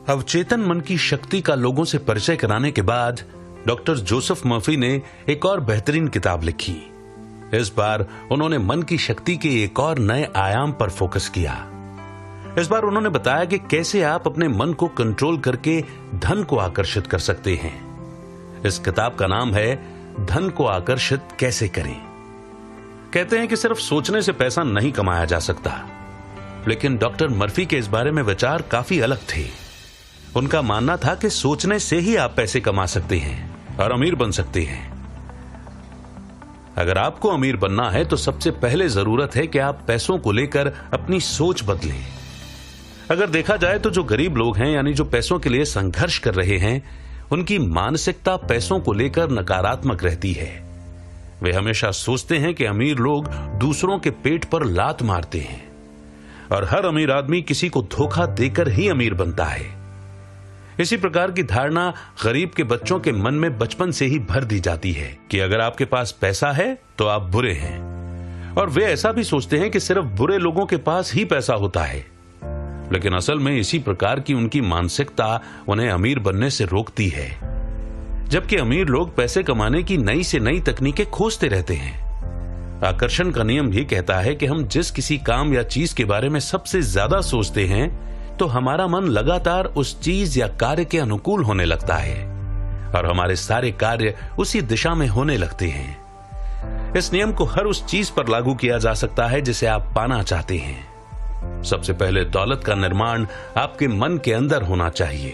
अवचेतन मन की शक्ति का लोगों से परिचय कराने के बाद डॉक्टर जोसेफ मर्फी ने एक और बेहतरीन किताब लिखी। इस बार उन्होंने मन की शक्ति के एक और नए आयाम पर फोकस किया। इस बार उन्होंने बताया कि कैसे आप अपने मन को कंट्रोल करके धन को आकर्षित कर सकते हैं। इस किताब का नाम है धन को आकर्षित कैसे करें। कहते हैं कि सिर्फ सोचने से पैसा नहीं कमाया जा सकता, लेकिन डॉक्टर मर्फी के इस बारे में विचार काफी अलग थे। उनका मानना था कि सोचने से ही आप पैसे कमा सकते हैं और अमीर बन सकते हैं। अगर आपको अमीर बनना है तो सबसे पहले जरूरत है कि आप पैसों को लेकर अपनी सोच बदलें। अगर देखा जाए तो जो गरीब लोग हैं, यानी जो पैसों के लिए संघर्ष कर रहे हैं, उनकी मानसिकता पैसों को लेकर नकारात्मक रहती है। वे हमेशा सोचते हैं कि अमीर लोग दूसरों के पेट पर लात मारते हैं और हर अमीर आदमी किसी को धोखा देकर ही अमीर बनता है। इसी प्रकार की धारणा गरीब के बच्चों के मन में बचपन से ही भर दी जाती है कि अगर आपके पास पैसा है तो आप बुरे हैं, और वे ऐसा भी सोचते हैं कि सिर्फ बुरे लोगों के पास ही पैसा होता है। लेकिन असल में इसी प्रकार की उनकी मानसिकता उन्हें अमीर बनने से रोकती है, जबकि अमीर लोग पैसे कमाने की नई से नई तकनीकें खोजते रहते हैं। आकर्षण का नियम भी कहता है कि हम जिस किसी काम या चीज के बारे में सबसे ज्यादा सोचते हैं तो हमारा मन लगातार उस चीज या कार्य के अनुकूल होने लगता है और हमारे सारे कार्य उसी दिशा में होने लगते हैं। इस नियम को हर उस चीज पर लागू किया जा सकता है जिसे आप पाना चाहते हैं। सबसे पहले दौलत का निर्माण आपके मन के अंदर होना चाहिए,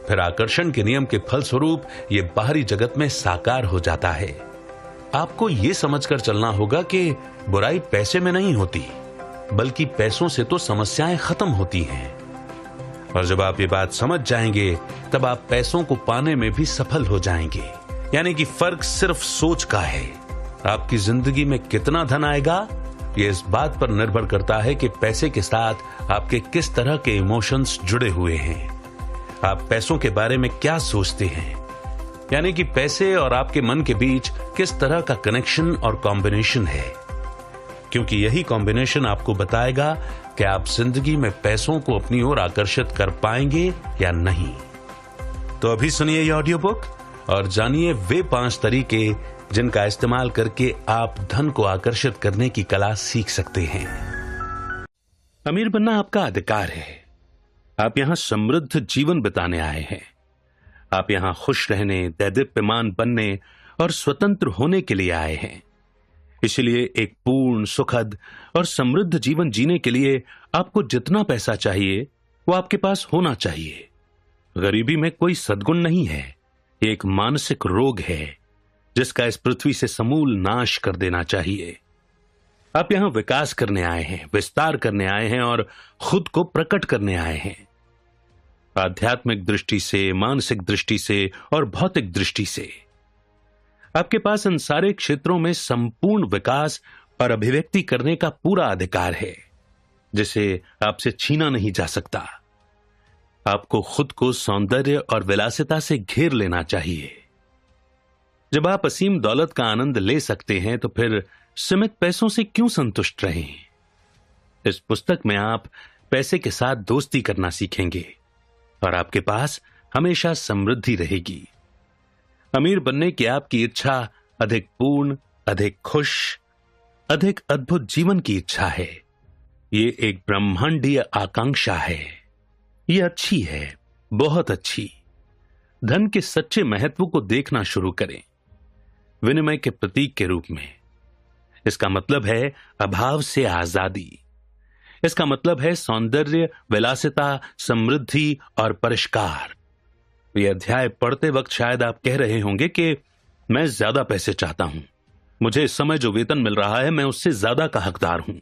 फिर आकर्षण के नियम के फलस्वरूप यह बाहरी जगत में साकार हो जाता है। आपको यह समझकर चलना होगा कि बुराई पैसे में नहीं होती, बल्कि पैसों से तो समस्याएं खत्म होती हैं। और जब आप ये बात समझ जाएंगे तब आप पैसों को पाने में भी सफल हो जाएंगे। यानी कि फर्क सिर्फ सोच का है। आपकी जिंदगी में कितना धन आएगा ये इस बात पर निर्भर करता है कि पैसे के साथ आपके किस तरह के इमोशंस जुड़े हुए हैं। आप पैसों के बारे में क्या सोचते हैं, यानी कि पैसे और आपके मन के बीच किस तरह का कनेक्शन और कॉम्बिनेशन है, क्योंकि यही कॉम्बिनेशन आपको बताएगा कि आप जिंदगी में पैसों को अपनी ओर आकर्षित कर पाएंगे या नहीं। तो अभी सुनिए ये ऑडियो बुक और जानिए वे 5 तरीके जिनका इस्तेमाल करके आप धन को आकर्षित करने की कला सीख सकते हैं। अमीर बनना आपका अधिकार है। आप यहां समृद्ध जीवन बिताने आए हैं। आप यहां खुश रहने, दैदीप्यमान बनने और स्वतंत्र होने के लिए आए हैं। इसलिए एक पूर्ण, सुखद और समृद्ध जीवन जीने के लिए आपको जितना पैसा चाहिए वो आपके पास होना चाहिए। गरीबी में कोई सद्गुण नहीं है, एक मानसिक रोग है जिसका इस पृथ्वी से समूल नाश कर देना चाहिए। आप यहां विकास करने आए हैं, विस्तार करने आए हैं और खुद को प्रकट करने आए हैं। आध्यात्मिक दृष्टि से, मानसिक दृष्टि से और भौतिक दृष्टि से आपके पास इन सारे क्षेत्रों में संपूर्ण विकास और अभिव्यक्ति करने का पूरा अधिकार है, जिसे आपसे छीना नहीं जा सकता। आपको खुद को सौंदर्य और विलासिता से घेर लेना चाहिए। जब आप असीम दौलत का आनंद ले सकते हैं तो फिर सीमित पैसों से क्यों संतुष्ट रहें? इस पुस्तक में आप पैसे के साथ दोस्ती करना सीखेंगे और आपके पास हमेशा समृद्धि रहेगी। अमीर बनने की आपकी इच्छा अधिक पूर्ण, अधिक खुश, अधिक अद्भुत जीवन की इच्छा है। ये एक ब्रह्मांडीय आकांक्षा है। ये अच्छी है, बहुत अच्छी। धन के सच्चे महत्व को देखना शुरू करें, विनिमय के प्रतीक के रूप में। इसका मतलब है अभाव से आजादी। इसका मतलब है सौंदर्य, विलासिता, समृद्धि और परिष्कार। ये अध्याय पढ़ते वक्त शायद आप कह रहे होंगे कि मैं ज्यादा पैसे चाहता हूं, मुझे इस समय जो वेतन मिल रहा है मैं उससे ज्यादा का हकदार हूं।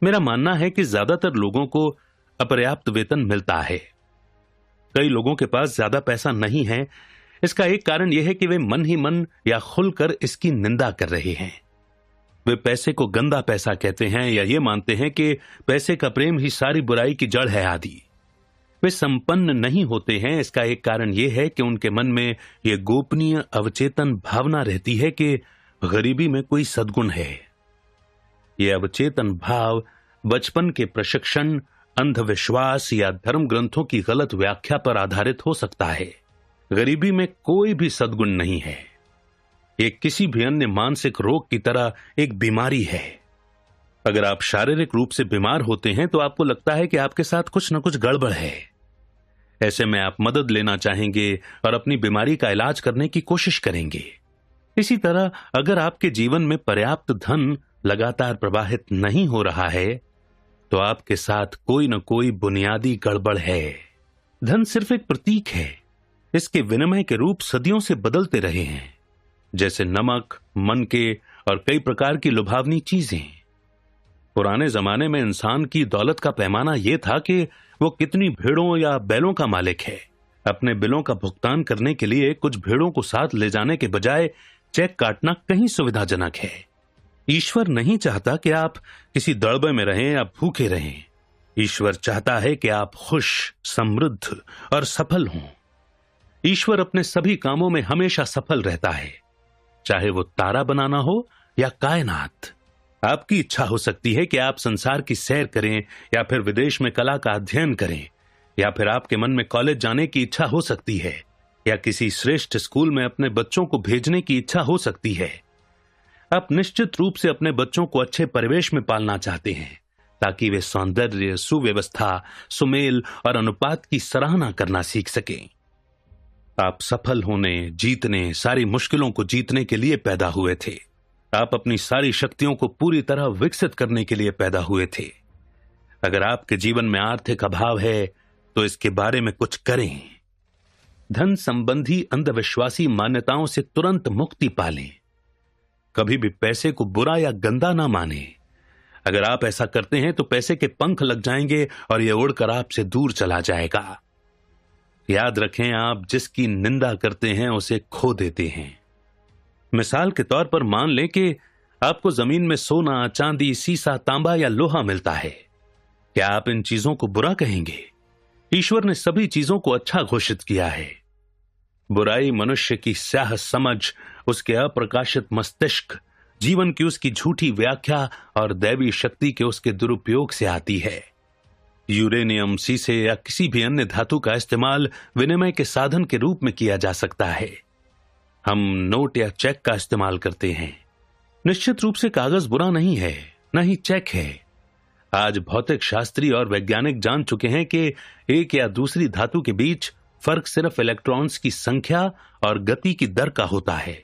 मेरा मानना है कि ज्यादातर लोगों को अपर्याप्त वेतन मिलता है। कई लोगों के पास ज्यादा पैसा नहीं है। इसका एक कारण यह है कि वे मन ही मन या खुलकर इसकी निंदा कर रहे हैं। वे पैसे को गंदा पैसा कहते हैं या ये मानते हैं कि पैसे का प्रेम ही सारी बुराई की जड़ है आदि। वे संपन्न नहीं होते हैं। इसका एक कारण यह है कि उनके मन में यह गोपनीय अवचेतन भावना रहती है कि गरीबी में कोई सद्गुण है। यह अवचेतन भाव बचपन के प्रशिक्षण, अंधविश्वास या धर्म ग्रंथों की गलत व्याख्या पर आधारित हो सकता है। गरीबी में कोई भी सद्गुण नहीं है। ये किसी भी अन्य मानसिक रोग की तरह एक बीमारी है। अगर आप शारीरिक रूप से बीमार होते हैं तो आपको लगता है कि आपके साथ कुछ न कुछ गड़बड़ है। ऐसे में आप मदद लेना चाहेंगे और अपनी बीमारी का इलाज करने की कोशिश करेंगे। इसी तरह अगर आपके जीवन में पर्याप्त धन लगातार प्रवाहित नहीं हो रहा है तो आपके साथ कोई न कोई बुनियादी गड़बड़ है। धन सिर्फ एक प्रतीक है। इसके विनिमय के रूप सदियों से बदलते रहे हैं, जैसे नमक, मनके और कई प्रकार की लुभावनी चीजें। पुराने जमाने में इंसान की दौलत का पैमाना यह था कि वो कितनी भेड़ों या बैलों का मालिक है। अपने बिलों का भुगतान करने के लिए कुछ भेड़ों को साथ ले जाने के बजाय चेक काटना कहीं सुविधाजनक है। ईश्वर नहीं चाहता कि आप किसी दड़बे में रहें या भूखे रहें। ईश्वर चाहता है कि आप खुश, समृद्ध और सफल हों। ईश्वर अपने सभी कामों में हमेशा सफल रहता है, चाहे वो तारा बनाना हो या कायनात। आपकी इच्छा हो सकती है कि आप संसार की सैर करें या फिर विदेश में कला का अध्ययन करें, या फिर आपके मन में कॉलेज जाने की इच्छा हो सकती है या किसी श्रेष्ठ स्कूल में अपने बच्चों को भेजने की इच्छा हो सकती है। आप निश्चित रूप से अपने बच्चों को अच्छे परिवेश में पालना चाहते हैं ताकि वे सौंदर्य, सुव्यवस्था, सुमेल और अनुपात की सराहना करना सीख सकें। आप सफल होने, जीतने, सारी मुश्किलों को जीतने के लिए पैदा हुए थे। आप अपनी सारी शक्तियों को पूरी तरह विकसित करने के लिए पैदा हुए थे। अगर आपके जीवन में आर्थिक अभाव है तो इसके बारे में कुछ करें। धन संबंधी अंधविश्वासी मान्यताओं से तुरंत मुक्ति पालें। कभी भी पैसे को बुरा या गंदा ना माने। अगर आप ऐसा करते हैं तो पैसे के पंख लग जाएंगे और यह उड़कर आपसे दूर चला जाएगा। याद रखें, आप जिसकी निंदा करते हैं उसे खो देते हैं। मिसाल के तौर पर मान लें कि आपको जमीन में सोना, चांदी, सीसा, तांबा या लोहा मिलता है। क्या आप इन चीजों को बुरा कहेंगे? ईश्वर ने सभी चीजों को अच्छा घोषित किया है। बुराई मनुष्य की स्याह समझ, उसके अप्रकाशित मस्तिष्क, जीवन की उसकी झूठी व्याख्या और दैवी शक्ति के उसके दुरुपयोग से आती है। यूरेनियम, सीसे या किसी भी अन्य धातु का इस्तेमाल विनिमय के साधन के रूप में किया जा सकता है। हम नोट या चेक का इस्तेमाल करते हैं। निश्चित रूप से कागज बुरा नहीं है, न ही चेक है। आज भौतिक शास्त्री और वैज्ञानिक जान चुके हैं कि एक या दूसरी धातु के बीच फर्क सिर्फ इलेक्ट्रॉन्स की संख्या और गति की दर का होता है,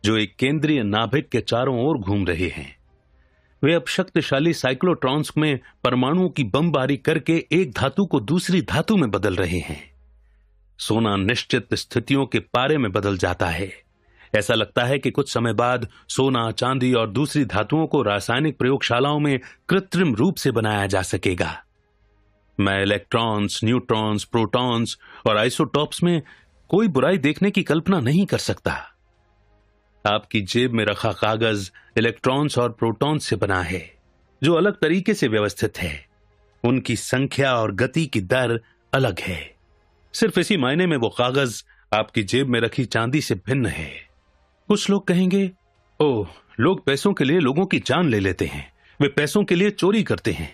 जो एक केंद्रीय नाभिक के चारों ओर घूम रहे हैं। वे अब शक्तिशाली साइक्लोट्रॉन्स में परमाणुओं की बमबारी करके एक धातु को दूसरी धातु में बदल रहे हैं। सोना निश्चित स्थितियों के पारे में बदल जाता है। ऐसा लगता है कि कुछ समय बाद सोना, चांदी और दूसरी धातुओं को रासायनिक प्रयोगशालाओं में कृत्रिम रूप से बनाया जा सकेगा। मैं इलेक्ट्रॉन्स, न्यूट्रॉन्स, प्रोटॉन्स और आइसोटॉप्स में कोई बुराई देखने की कल्पना नहीं कर सकता। आपकी जेब में रखा कागज इलेक्ट्रॉन्स और प्रोटॉन्स से बना है, जो अलग तरीके से व्यवस्थित है। उनकी संख्या और गति की दर अलग है। सिर्फ इसी मायने में वो कागज आपकी जेब में रखी चांदी से भिन्न है। कुछ लोग कहेंगे, ओह, लोग पैसों के लिए लोगों की जान ले लेते हैं, वे पैसों के लिए चोरी करते हैं।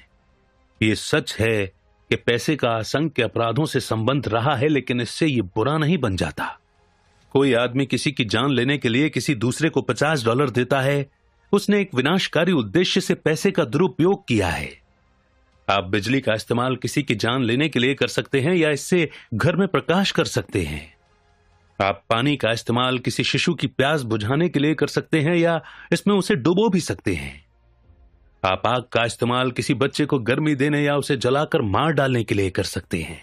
ये सच है कि पैसे का असंख्य अपराधों से संबंध रहा है, लेकिन इससे ये बुरा नहीं बन जाता। कोई आदमी किसी की जान लेने के लिए किसी दूसरे को $50 देता है, उसने एक विनाशकारी उद्देश्य से पैसे का दुरुपयोग किया है। आप बिजली का इस्तेमाल किसी की जान लेने के लिए कर सकते हैं या इससे घर में प्रकाश कर सकते हैं। आप पानी का इस्तेमाल किसी शिशु की प्यास बुझाने के लिए कर सकते हैं या इसमें उसे डुबो भी सकते हैं। आप आग का इस्तेमाल किसी बच्चे को गर्मी देने या उसे जलाकर मार डालने के लिए कर सकते हैं।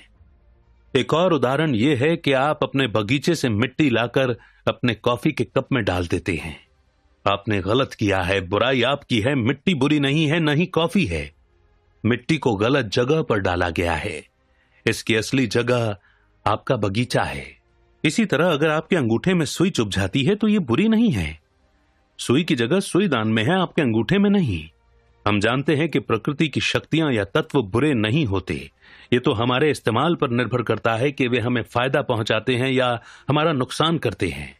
एक और उदाहरण यह है कि आप अपने बगीचे से मिट्टी लाकर अपने कॉफी के कप में डाल देते हैं। आपने गलत किया है, बुराई आपकी है। मिट्टी बुरी नहीं है, न ही कॉफी है। मिट्टी को गलत जगह पर डाला गया है। इसकी असली जगह आपका बगीचा है। इसी तरह अगर आपके अंगूठे में सुई चुभ जाती है तो यह बुरी नहीं है। सुई की जगह सुई दान में है, आपके अंगूठे में नहीं। हम जानते हैं कि प्रकृति की शक्तियां या तत्व बुरे नहीं होते। ये तो हमारे इस्तेमाल पर निर्भर करता है कि वे हमें फायदा पहुंचाते हैं या हमारा नुकसान करते हैं।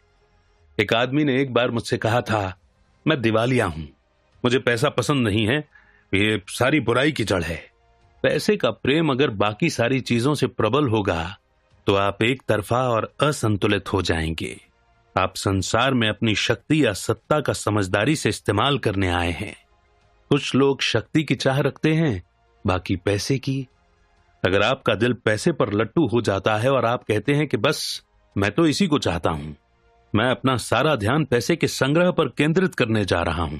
एक आदमी ने एक बार मुझसे कहा था, मैं दिवालिया हूं, मुझे पैसा पसंद नहीं है, ये सारी बुराई की जड़ है। पैसे का प्रेम अगर बाकी सारी चीजों से प्रबल होगा तो आप एक तरफा और असंतुलित हो जाएंगे। आप संसार में अपनी शक्ति या सत्ता का समझदारी से इस्तेमाल करने आए हैं। कुछ लोग शक्ति की चाह रखते हैं, बाकी पैसे की। अगर आपका दिल पैसे पर लट्टू हो जाता है और आप कहते हैं कि बस मैं तो इसी को चाहता हूं, मैं अपना सारा ध्यान पैसे के संग्रह पर केंद्रित करने जा रहा हूं,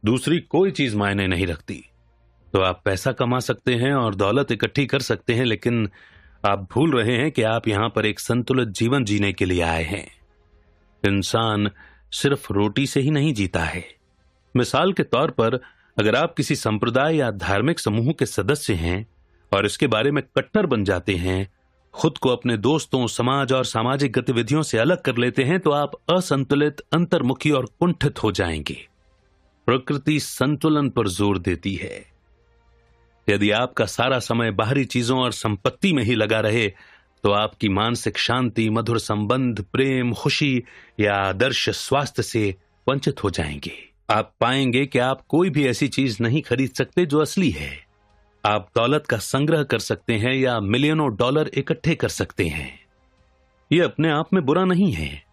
दूसरी कोई चीज मायने नहीं रखती, तो आप पैसा कमा सकते हैं और दौलत इकट्ठी कर सकते हैं, लेकिन आप भूल रहे हैं कि आप यहां पर एक संतुलित जीवन जीने के लिए आए हैं। इंसान सिर्फ रोटी से ही नहीं जीता है। मिसाल के तौर पर, अगर आप किसी संप्रदाय या धार्मिक समूह के सदस्य हैं और इसके बारे में कट्टर बन जाते हैं, खुद को अपने दोस्तों, समाज और सामाजिक गतिविधियों से अलग कर लेते हैं, तो आप असंतुलित, अंतर्मुखी और कुंठित हो जाएंगे। प्रकृति संतुलन पर जोर देती है। यदि आपका सारा समय बाहरी चीजों और संपत्ति में ही लगा रहे तो आपकी मानसिक शांति, मधुर संबंध, प्रेम, खुशी या आदर्श स्वास्थ्य से वंचित हो जाएंगे। आप पाएंगे कि आप कोई भी ऐसी चीज नहीं खरीद सकते जो असली है। आप दौलत का संग्रह कर सकते हैं या मिलियनों डॉलर इकट्ठे कर सकते हैं। यह अपने आप में बुरा नहीं है।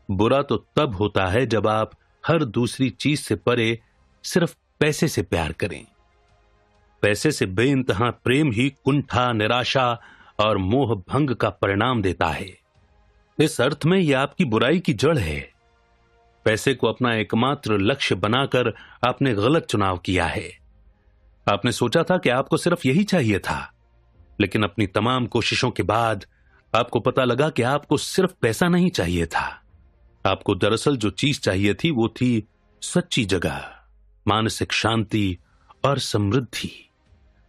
बुरा तो तब होता है जब आप हर दूसरी चीज से परे सिर्फ पैसे से प्यार करें। पैसे से बेइंतहा प्रेम ही कुंठा, निराशा और मोह भंग का परिणाम देता है। इस अर्थ में यह आपकी बुराई की जड़ है। पैसे को अपना एकमात्र लक्ष्य बनाकर आपने गलत चुनाव किया है। आपने सोचा था कि आपको सिर्फ यही चाहिए था, लेकिन अपनी तमाम कोशिशों के बाद आपको पता लगा कि आपको सिर्फ पैसा नहीं चाहिए था। आपको दरअसल जो चीज चाहिए थी वो थी सच्ची जगह, मानसिक शांति और समृद्धि।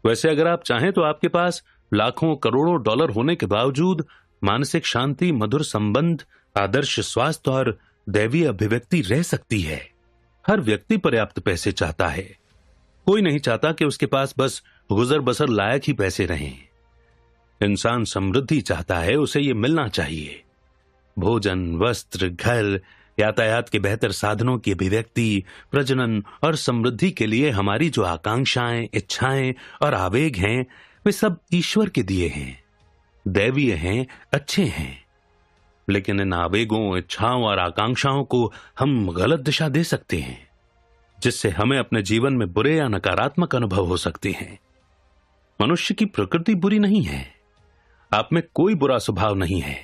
वैसे अगर आप चाहें तो आपके पास लाखों करोड़ों डॉलर होने के बावजूद मानसिक शांति, मधुर संबंध, आदर्श स्वास्थ्य और दैवीय अभिव्यक्ति रह सकती है। हर व्यक्ति पर्याप्त पैसे चाहता है। कोई नहीं चाहता कि उसके पास बस गुजर बसर लायक ही पैसे रहें। इंसान समृद्धि चाहता है, उसे ये मिलना चाहिए। भोजन, वस्त्र, घर, यातायात के बेहतर साधनों की अभिव्यक्ति, प्रजनन और समृद्धि के लिए हमारी जो आकांक्षाएं, इच्छाएं और आवेग हैं, वे सब ईश्वर के दिए हैं, दैवीय हैं, अच्छे हैं। लेकिन इन आवेगों, इच्छाओं और आकांक्षाओं को हम गलत दिशा दे सकते हैं, जिससे हमें अपने जीवन में बुरे या नकारात्मक अनुभव हो सकते हैं। मनुष्य की प्रकृति बुरी नहीं है। आप में कोई बुरा स्वभाव नहीं है।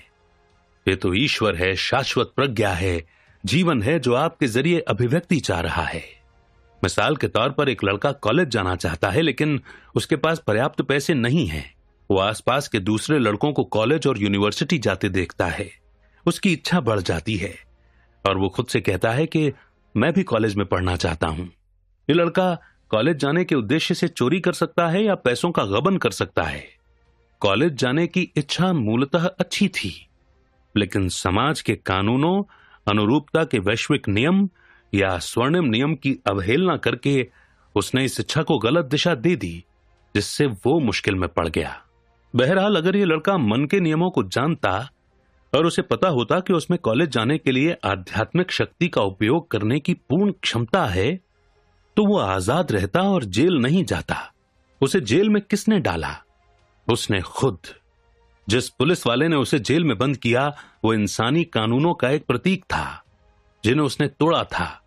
ये तो ईश्वर है, शाश्वत प्रज्ञा है, जीवन है जो आपके जरिए अभिव्यक्ति चाह रहा है। मिसाल के तौर पर, एक लड़का कॉलेज जाना चाहता है, लेकिन उसके पास पर्याप्त पैसे नहीं हैं। वो आसपास के दूसरे लड़कों को कॉलेज और यूनिवर्सिटी जाते देखता है। उसकी इच्छा बढ़ जाती है और वो खुद से कहता है कि मैं भी कॉलेज में पढ़ना चाहता हूं। ये लड़का कॉलेज जाने के उद्देश्य से चोरी कर सकता है या पैसों का गबन कर सकता है। कॉलेज जाने की इच्छा मूलतः अच्छी थी, लेकिन समाज के कानूनों, अनुरूपता के वैश्विक नियम या स्वर्णिम नियम की अवहेलना करके उसने इस इच्छा को गलत दिशा दे दी, जिससे वो मुश्किल में पड़ गया। बहरहाल, अगर ये लड़का मन के नियमों को जानता और उसे पता होता कि उसमें कॉलेज जाने के लिए आध्यात्मिक शक्ति का उपयोग करने की पूर्ण क्षमता है, तो वो आजाद रहता और जेल नहीं जाता। उसे जेल में किसने डाला? उसने खुद। जिस पुलिस वाले ने उसे जेल में बंद किया, वो इंसानी कानूनों का एक प्रतीक था, जिन्हें उसने तोड़ा था।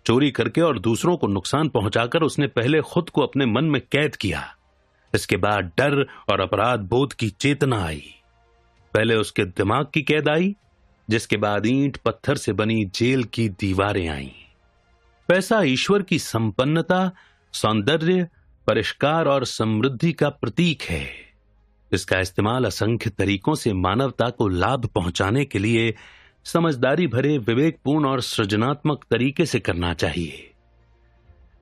चोरी करके और दूसरों को नुकसान पहुंचाकर उसने पहले खुद को अपने मन में कैद किया। इसके बाद डर और अपराध बोध की चेतना आई। पहले उसके दिमाग की कैद आई, जिसके बाद ईंट पत्थर से बनी जेल की दीवारें आईं। पैसा ईश्वर की संपन्नता, सौंदर्य, परिष्कार और समृद्धि का प्रतीक है। इसका इस्तेमाल असंख्य तरीकों से मानवता को लाभ पहुंचाने के लिए समझदारी भरे, विवेकपूर्ण और सृजनात्मक तरीके से करना चाहिए।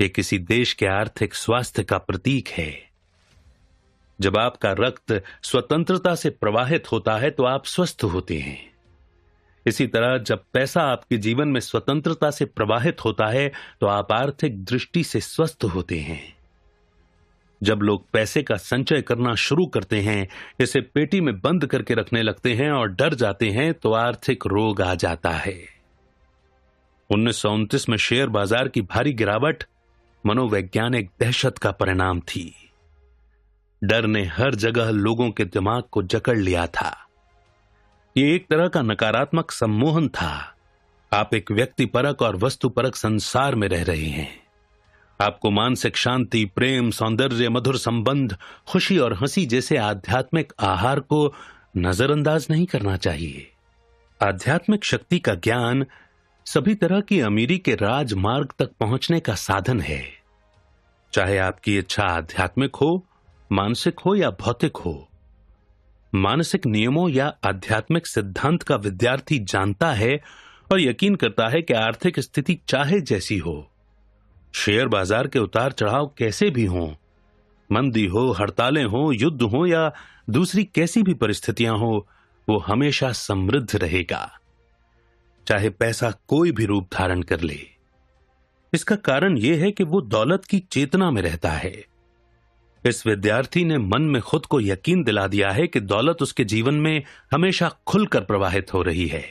यह किसी देश के आर्थिक स्वास्थ्य का प्रतीक है। जब आपका रक्त स्वतंत्रता से प्रवाहित होता है तो आप स्वस्थ होते हैं। इसी तरह जब पैसा आपके जीवन में स्वतंत्रता से प्रवाहित होता है तो आप आर्थिक दृष्टि से स्वस्थ होते हैं। जब लोग पैसे का संचय करना शुरू करते हैं, इसे पेटी में बंद करके रखने लगते हैं और डर जाते हैं, तो आर्थिक रोग आ जाता है। 1929 में शेयर बाजार की भारी गिरावट मनोवैज्ञानिक दहशत का परिणाम थी। डर ने हर जगह लोगों के दिमाग को जकड़ लिया था। ये एक तरह का नकारात्मक सम्मोहन था। आप एक व्यक्तिपरक और वस्तुपरक संसार में रह रहे हैं। आपको मानसिक शांति, प्रेम, सौंदर्य, मधुर संबंध, खुशी और हंसी जैसे आध्यात्मिक आहार को नजरअंदाज नहीं करना चाहिए। आध्यात्मिक शक्ति का ज्ञान सभी तरह की अमीरी के राजमार्ग तक पहुंचने का साधन है। चाहे आपकी इच्छा आध्यात्मिक हो, मानसिक हो या भौतिक हो। मानसिक नियमों या आध्यात्मिक सिद्धांत का विद्यार्थी जानता है और यकीन करता है कि आर्थिक स्थिति चाहे जैसी हो, शेयर बाजार के उतार चढ़ाव कैसे भी हों, मंदी हो, हड़तालें हो, युद्ध हो या दूसरी कैसी भी परिस्थितियां हो, वो हमेशा समृद्ध रहेगा, चाहे पैसा कोई भी रूप धारण कर ले। इसका कारण यह है कि वो दौलत की चेतना में रहता है। इस विद्यार्थी ने मन में खुद को यकीन दिला दिया है कि दौलत उसके जीवन में हमेशा खुलकर प्रवाहित हो रही है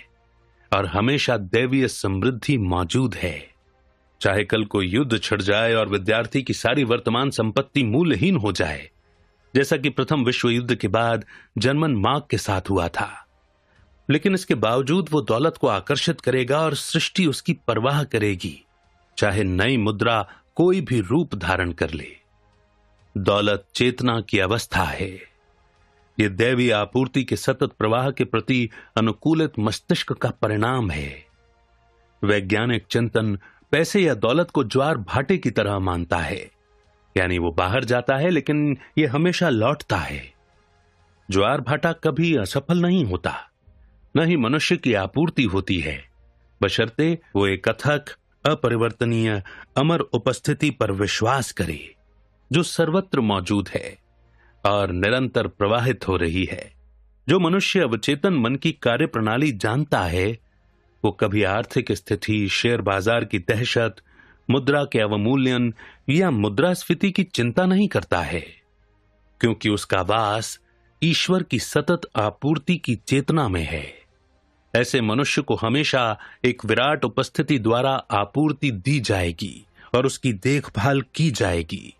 और हमेशा दैवीय समृद्धि मौजूद है। चाहे कल कोई युद्ध छिड़ जाए और विद्यार्थी की सारी वर्तमान संपत्ति मूल्यहीन हो जाए, जैसा कि प्रथम विश्व युद्ध के बाद जर्मन मार्क के साथ हुआ था, लेकिन इसके बावजूद वो दौलत को आकर्षित करेगा और सृष्टि उसकी परवाह करेगी, चाहे नई मुद्रा कोई भी रूप धारण कर ले। दौलत चेतना की अवस्था है। यह दैवी आपूर्ति के सतत प्रवाह के प्रति अनुकूलित मस्तिष्क का परिणाम है। वैज्ञानिक चिंतन पैसे या दौलत को ज्वार भाटे की तरह मानता है, यानी वो बाहर जाता है लेकिन यह हमेशा लौटता है। ज्वार भाटा कभी असफल नहीं होता, न ही मनुष्य की आपूर्ति होती है, बशर्ते वो एक अथक, अपरिवर्तनीय, अमर उपस्थिति पर विश्वास करे जो सर्वत्र मौजूद है और निरंतर प्रवाहित हो रही है। जो मनुष्य अवचेतन मन की कार्य प्रणाली जानता है, वो कभी आर्थिक स्थिति, शेयर बाजार की दहशत, मुद्रा के अवमूल्यन या मुद्रास्फीति की चिंता नहीं करता है, क्योंकि उसका वास ईश्वर की सतत आपूर्ति की चेतना में है। ऐसे मनुष्य को हमेशा एक विराट उपस्थिति द्वारा आपूर्ति दी जाएगी और उसकी देखभाल की जाएगी।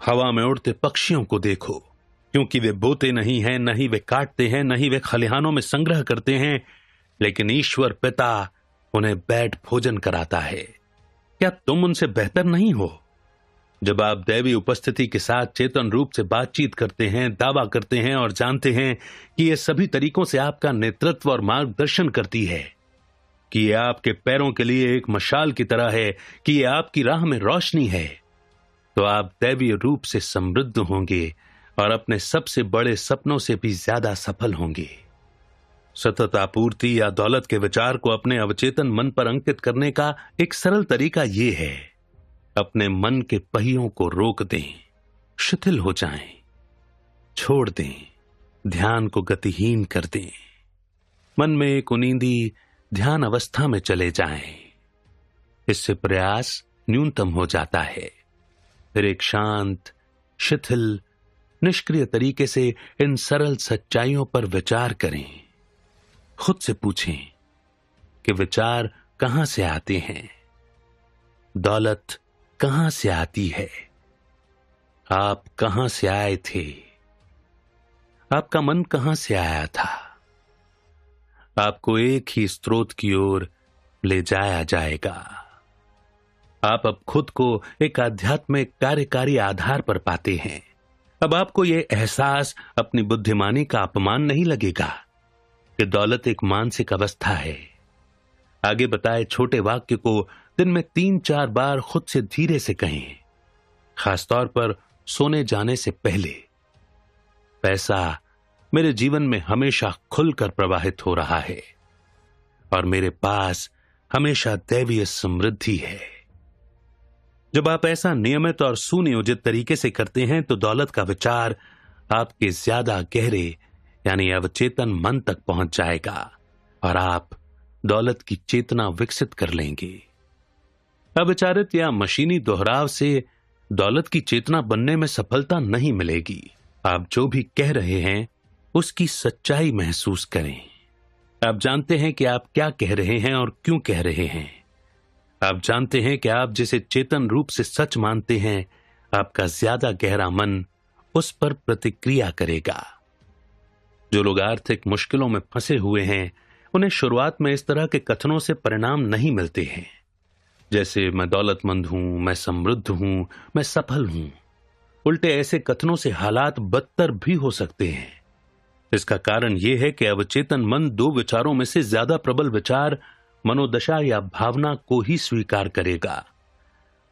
हवा में उड़ते पक्षियों को देखो, क्योंकि वे बोते नहीं हैं, न ही वे काटते हैं, न ही वे खलिहानों में संग्रह करते हैं, लेकिन ईश्वर पिता उन्हें बैठ भोजन कराता है। क्या तुम उनसे बेहतर नहीं हो? जब आप दैवी उपस्थिति के साथ चेतन रूप से बातचीत करते हैं, दावा करते हैं और जानते हैं कि ये सभी तरीकों से आपका नेतृत्व और मार्गदर्शन करती है, कि ये आपके पैरों के लिए एक मशाल की तरह है, कि ये आपकी राह में रोशनी है, तो आप दैवीय रूप से समृद्ध होंगे और अपने सबसे बड़े सपनों से भी ज्यादा सफल होंगे। सतत आपूर्ति या दौलत के विचार को अपने अवचेतन मन पर अंकित करने का एक सरल तरीका यह है, अपने मन के पहियों को रोक दें, शिथिल हो जाएं, छोड़ दें, ध्यान को गतिहीन कर दें, मन में एक उनींदी ध्यान अवस्था में चले जाएं। इससे प्रयास न्यूनतम हो जाता है। फिर एक शांत, शिथिल, निष्क्रिय तरीके से इन सरल सच्चाइयों पर विचार करें। खुद से पूछें कि विचार कहां से आते हैं, दौलत कहां से आती है, आप कहां से आए थे, आपका मन कहां से आया था। आपको एक ही स्रोत की ओर ले जाया जाएगा। आप अब खुद को एक आध्यात्मिक कार्यकारी आधार पर पाते हैं। अब आपको यह एहसास अपनी बुद्धिमानी का अपमान नहीं लगेगा कि दौलत एक मानसिक अवस्था है। आगे बताए छोटे वाक्य को दिन में 3-4 बार खुद से धीरे से कहें, खासतौर पर सोने जाने से पहले। पैसा मेरे जीवन में हमेशा खुलकर प्रवाहित हो रहा है और मेरे पास हमेशा दैवीय समृद्धि है। जब आप ऐसा नियमित और सुनियोजित तरीके से करते हैं तो दौलत का विचार आपके ज्यादा गहरे यानी अवचेतन मन तक पहुंच जाएगा और आप दौलत की चेतना विकसित कर लेंगे। अविचारित या मशीनी दोहराव से दौलत की चेतना बनने में सफलता नहीं मिलेगी। आप जो भी कह रहे हैं उसकी सच्चाई महसूस करें। आप जानते हैं कि आप क्या कह रहे हैं और क्यों कह रहे हैं। आप जानते हैं कि आप जिसे चेतन रूप से सच मानते हैं, आपका ज्यादा गहरा मन उस पर प्रतिक्रिया करेगा। जो लोग आर्थिक मुश्किलों में फंसे हुए हैं, उन्हें शुरुआत में इस तरह के कथनों से परिणाम नहीं मिलते हैं, जैसे मैं दौलतमंद हूं, मैं समृद्ध हूं, मैं सफल हूं। उल्टे ऐसे कथनों से हालात बदतर भी हो सकते हैं। इसका कारण यह है कि अवचेतन मन दो विचारों में से ज्यादा प्रबल विचार, मनोदशा या भावना को ही स्वीकार करेगा।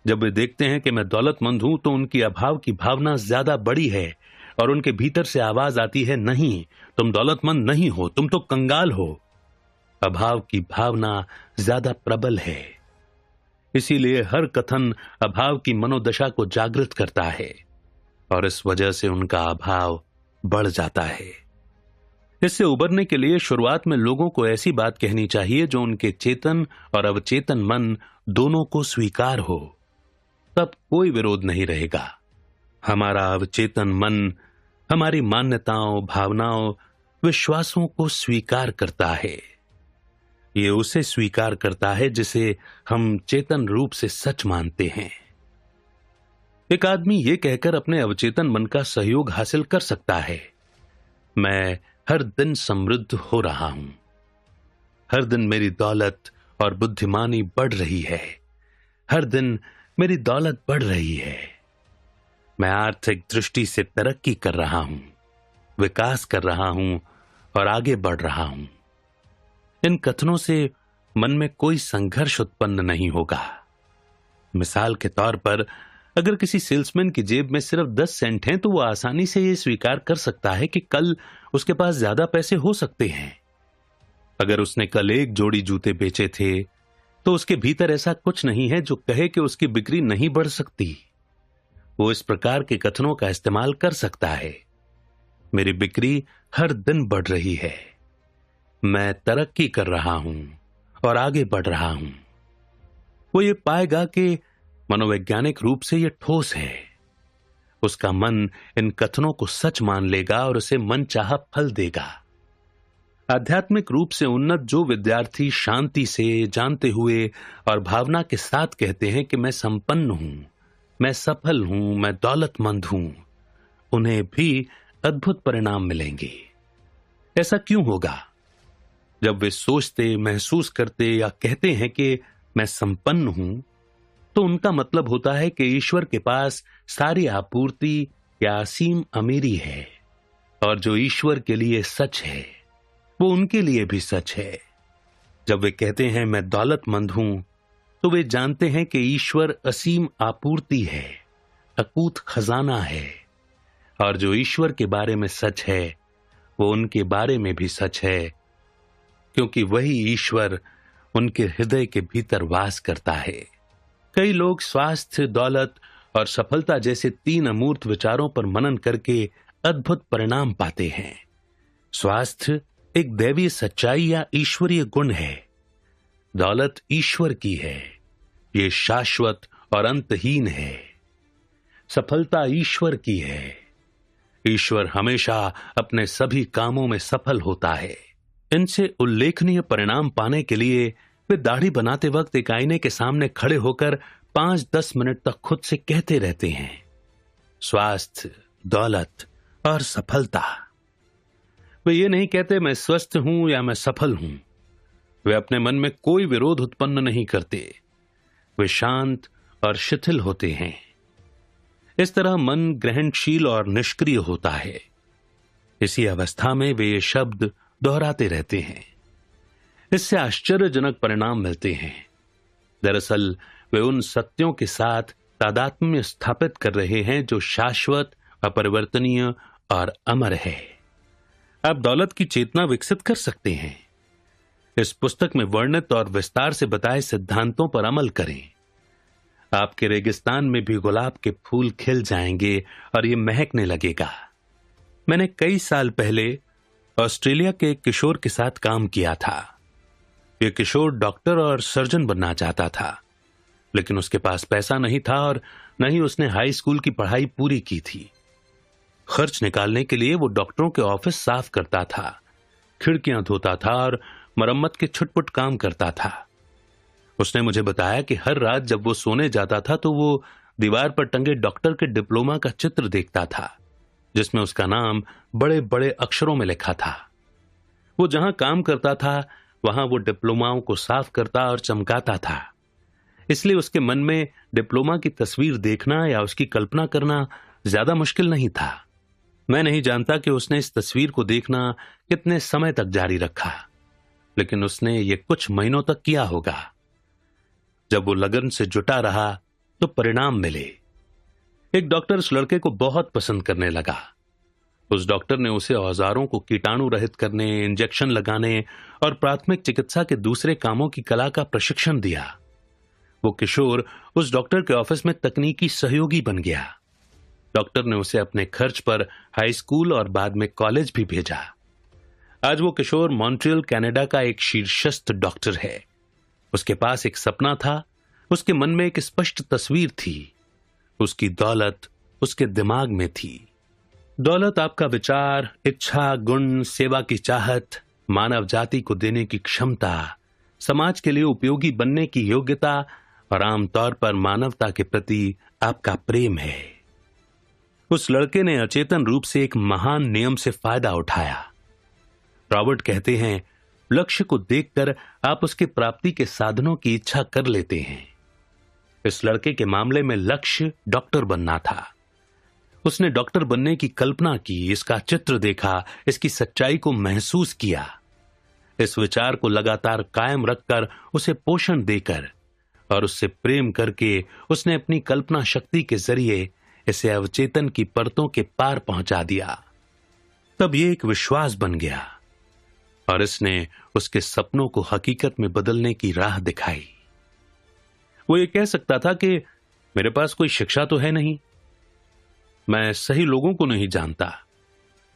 जब वे देखते हैं कि मैं दौलतमंद हूं, तो उनकी अभाव की भावना ज्यादा बड़ी है और उनके भीतर से आवाज आती है, नहीं, तुम दौलतमंद नहीं हो, तुम तो कंगाल हो। अभाव की भावना ज्यादा प्रबल है। इसीलिए हर कथन अभाव की मनोदशा को जागृत करता है और इस वजह से उनका अभाव बढ़ जाता है। इससे उबरने के लिए शुरुआत में लोगों को ऐसी बात कहनी चाहिए जो उनके चेतन और अवचेतन मन दोनों को स्वीकार हो। तब कोई विरोध नहीं रहेगा। हमारा अवचेतन मन हमारी मान्यताओं, भावनाओं, विश्वासों को स्वीकार करता है। ये उसे स्वीकार करता है जिसे हम चेतन रूप से सच मानते हैं। एक आदमी ये कहकर अपने अवचेतन मन का सहयोग हासिल कर सकता है, मैं हर दिन समृद्ध हो रहा हूं, हर दिन मेरी दौलत और बुद्धिमानी बढ़ रही है, हर दिन मेरी दौलत बढ़ रही है, मैं आर्थिक दृष्टि से तरक्की कर रहा हूं, विकास कर रहा हूं और आगे बढ़ रहा हूं। इन कथनों से मन में कोई संघर्ष उत्पन्न नहीं होगा। मिसाल के तौर पर, अगर किसी सेल्समैन की जेब में सिर्फ 10 सेंट हैं, तो वो आसानी से ये स्वीकार कर सकता है कि कल उसके पास ज्यादा पैसे हो सकते हैं। अगर उसने कल एक जोड़ी जूते बेचे थे, तो उसके भीतर ऐसा कुछ नहीं है जो कहे कि उसकी बिक्री नहीं बढ़ सकती। वो इस प्रकार के कथनों का इस्तेमाल कर सकता है, मेरी बिक्री हर दिन बढ़ रही है, मैं तरक्की कर रहा हूं और आगे बढ़ रहा हूं। वो ये पाएगा कि मनोवैज्ञानिक रूप से यह ठोस है। उसका मन इन कथनों को सच मान लेगा और उसे मनचाहा फल देगा। आध्यात्मिक रूप से उन्नत जो विद्यार्थी शांति से, जानते हुए और भावना के साथ कहते हैं कि मैं संपन्न हूं, मैं सफल हूं, मैं दौलतमंद हूं, उन्हें भी अद्भुत परिणाम मिलेंगे। ऐसा क्यों होगा? जब वे सोचते, महसूस करते या कहते हैं कि मैं संपन्न हूं, तो उनका मतलब होता है कि ईश्वर के पास सारी आपूर्ति या असीम अमीरी है, और जो ईश्वर के लिए सच है वो उनके लिए भी सच है। जब वे कहते हैं मैं दौलतमंद हूं, तो वे जानते हैं कि ईश्वर असीम आपूर्ति है, अकूत खजाना है, और जो ईश्वर के बारे में सच है वो उनके बारे में भी सच है, क्योंकि वही ईश्वर उनके हृदय के भीतर वास करता है। कई लोग स्वास्थ्य, दौलत और सफलता जैसे 3 अमूर्त विचारों पर मनन करके अद्भुत परिणाम पाते हैं। स्वास्थ्य एक दैवीय सच्चाई या ईश्वरीय गुण है। दौलत ईश्वर की है, ये शाश्वत और अंतहीन है। सफलता ईश्वर की है, ईश्वर हमेशा अपने सभी कामों में सफल होता है। इनसे उल्लेखनीय परिणाम पाने के लिए वे दाढ़ी बनाते वक्त एक आईने के सामने खड़े होकर 5-10 मिनट तक खुद से कहते रहते हैं, स्वास्थ्य, दौलत और सफलता। वे ये नहीं कहते मैं स्वस्थ हूं या मैं सफल हूं। वे अपने मन में कोई विरोध उत्पन्न नहीं करते। वे शांत और शिथिल होते हैं। इस तरह मन ग्रहणशील और निष्क्रिय होता है। इसी अवस्था में वे ये शब्द दोहराते रहते हैं। इससे आश्चर्यजनक परिणाम मिलते हैं। दरअसल वे उन सत्यों के साथ तादात्म्य स्थापित कर रहे हैं जो शाश्वत, अपरिवर्तनीय और अमर है। आप दौलत की चेतना विकसित कर सकते हैं। इस पुस्तक में वर्णित और विस्तार से बताए सिद्धांतों पर अमल करें। आपके रेगिस्तान में भी गुलाब के फूल खिल जाएंगे और ये महकने लगेगा। मैंने कई साल पहले ऑस्ट्रेलिया के एक किशोर के साथ काम किया था। यह किशोर डॉक्टर और सर्जन बनना चाहता था, लेकिन उसके पास पैसा नहीं था और न ही उसने हाई स्कूल की पढ़ाई पूरी की थी। खर्च निकालने के लिए वो डॉक्टरों के ऑफिस साफ करता था, खिड़कियां धोता था और मरम्मत के छुटपुट काम करता था। उसने मुझे बताया कि हर रात जब वो सोने जाता था तो वो दीवार पर टंगे डॉक्टर के डिप्लोमा का चित्र देखता था जिसमें उसका नाम बड़े बड़े अक्षरों में लिखा था। वो जहां काम करता था वहां वो डिप्लोमाओं को साफ करता और चमकाता था, इसलिए उसके मन में डिप्लोमा की तस्वीर देखना या उसकी कल्पना करना ज्यादा मुश्किल नहीं था। मैं नहीं जानता कि उसने इस तस्वीर को देखना कितने समय तक जारी रखा, लेकिन उसने ये कुछ महीनों तक किया होगा। जब वो लगन से जुटा रहा तो परिणाम मिले। एक डॉक्टर उस लड़के को बहुत पसंद करने लगा। उस डॉक्टर ने उसे औजारों को कीटाणु रहित करने, इंजेक्शन लगाने और प्राथमिक चिकित्सा के दूसरे कामों की कला का प्रशिक्षण दिया। वो किशोर उस डॉक्टर के ऑफिस में तकनीकी सहयोगी बन गया। डॉक्टर ने उसे अपने खर्च पर हाई स्कूल और बाद में कॉलेज भी भेजा। आज वो किशोर मॉन्ट्रियल कनाडा का एक शीर्षस्थ डॉक्टर है। उसके पास एक सपना था, उसके मन में एक स्पष्ट तस्वीर थी। उसकी दौलत उसके दिमाग में थी। दौलत आपका विचार, इच्छा, गुण, सेवा की चाहत, मानव जाति को देने की क्षमता, समाज के लिए उपयोगी बनने की योग्यता और आमतौर पर मानवता के प्रति आपका प्रेम है। उस लड़के ने अचेतन रूप से एक महान नियम से फायदा उठाया। रॉबर्ट कहते हैं, लक्ष्य को देखकर आप उसके प्राप्ति के साधनों की इच्छा कर लेते हैं। इस लड़के के मामले में लक्ष्य डॉक्टर बनना था। उसने डॉक्टर बनने की कल्पना की, इसका चित्र देखा, इसकी सच्चाई को महसूस किया। इस विचार को लगातार कायम रखकर, उसे पोषण देकर और उससे प्रेम करके उसने अपनी कल्पना शक्ति के जरिए इसे अवचेतन की परतों के पार पहुंचा दिया। तब यह एक विश्वास बन गया और इसने उसके सपनों को हकीकत में बदलने की राह दिखाई। वो ये कह सकता था कि मेरे पास कोई शिक्षा तो है नहीं, मैं सही लोगों को नहीं जानता,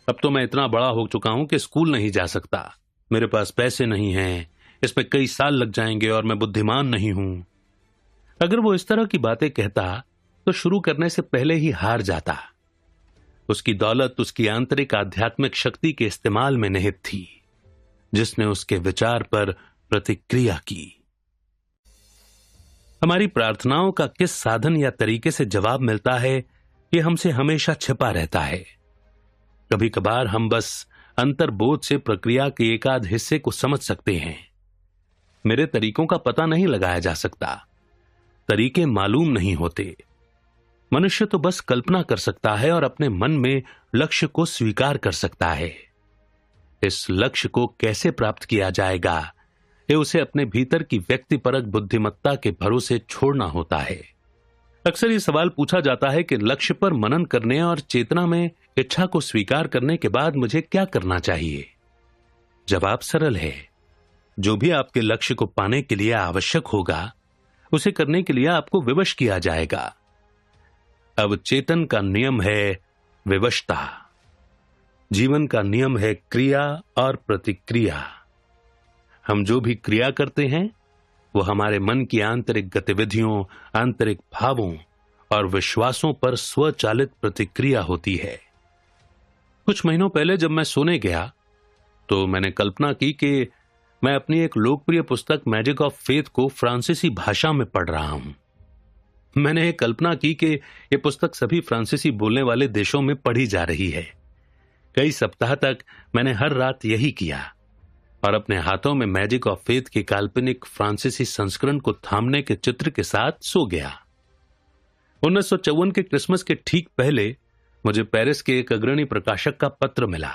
अब तो मैं इतना बड़ा हो चुका हूं कि स्कूल नहीं जा सकता, मेरे पास पैसे नहीं हैं, इसमें कई साल लग जाएंगे और मैं बुद्धिमान नहीं हूं। अगर वो इस तरह की बातें कहता तो शुरू करने से पहले ही हार जाता। उसकी दौलत उसकी आंतरिक आध्यात्मिक शक्ति के इस्तेमाल में निहित थी, जिसने उसके विचार पर प्रतिक्रिया की। हमारी प्रार्थनाओं का किस साधन या तरीके से जवाब मिलता है, यह हमसे हमेशा छिपा रहता है। कभी कभार हम बस अंतर्बोध से प्रक्रिया के एकाध हिस्से को समझ सकते हैं। मेरे तरीकों का पता नहीं लगाया जा सकता, तरीके मालूम नहीं होते। मनुष्य तो बस कल्पना कर सकता है और अपने मन में लक्ष्य को स्वीकार कर सकता है। इस लक्ष्य को कैसे प्राप्त किया जाएगा, ये उसे अपने भीतर की व्यक्तिपरक बुद्धिमत्ता के भरोसे छोड़ना होता है। अक्सर ये सवाल पूछा जाता है कि लक्ष्य पर मनन करने और चेतना में इच्छा को स्वीकार करने के बाद मुझे क्या करना चाहिए। जवाब सरल है, जो भी आपके लक्ष्य को पाने के लिए आवश्यक होगा, उसे करने के लिए आपको विवश किया जाएगा। अवचेतन का नियम है विवशता, जीवन का नियम है क्रिया और प्रतिक्रिया। हम जो भी क्रिया करते हैं वो हमारे मन की आंतरिक गतिविधियों, आंतरिक भावों और विश्वासों पर स्वचालित प्रतिक्रिया होती है। कुछ महीनों पहले जब मैं सोने गया तो मैंने कल्पना की कि मैं अपनी एक लोकप्रिय पुस्तक मैजिक ऑफ फेथ को फ्रांसीसी भाषा में पढ़ रहा हूं। मैंने एक कल्पना की कि यह पुस्तक सभी फ्रांसीसी बोलने वाले देशों में पढ़ी जा रही है। कई सप्ताह तक मैंने हर रात यही किया और अपने हाथों में मैजिक ऑफ फेथ के काल्पनिक फ्रांसीसी संस्करण को थामने के चित्र के साथ सो गया। 1954 के क्रिसमस के ठीक पहले मुझे पेरिस के एक अग्रणी प्रकाशक का पत्र मिला,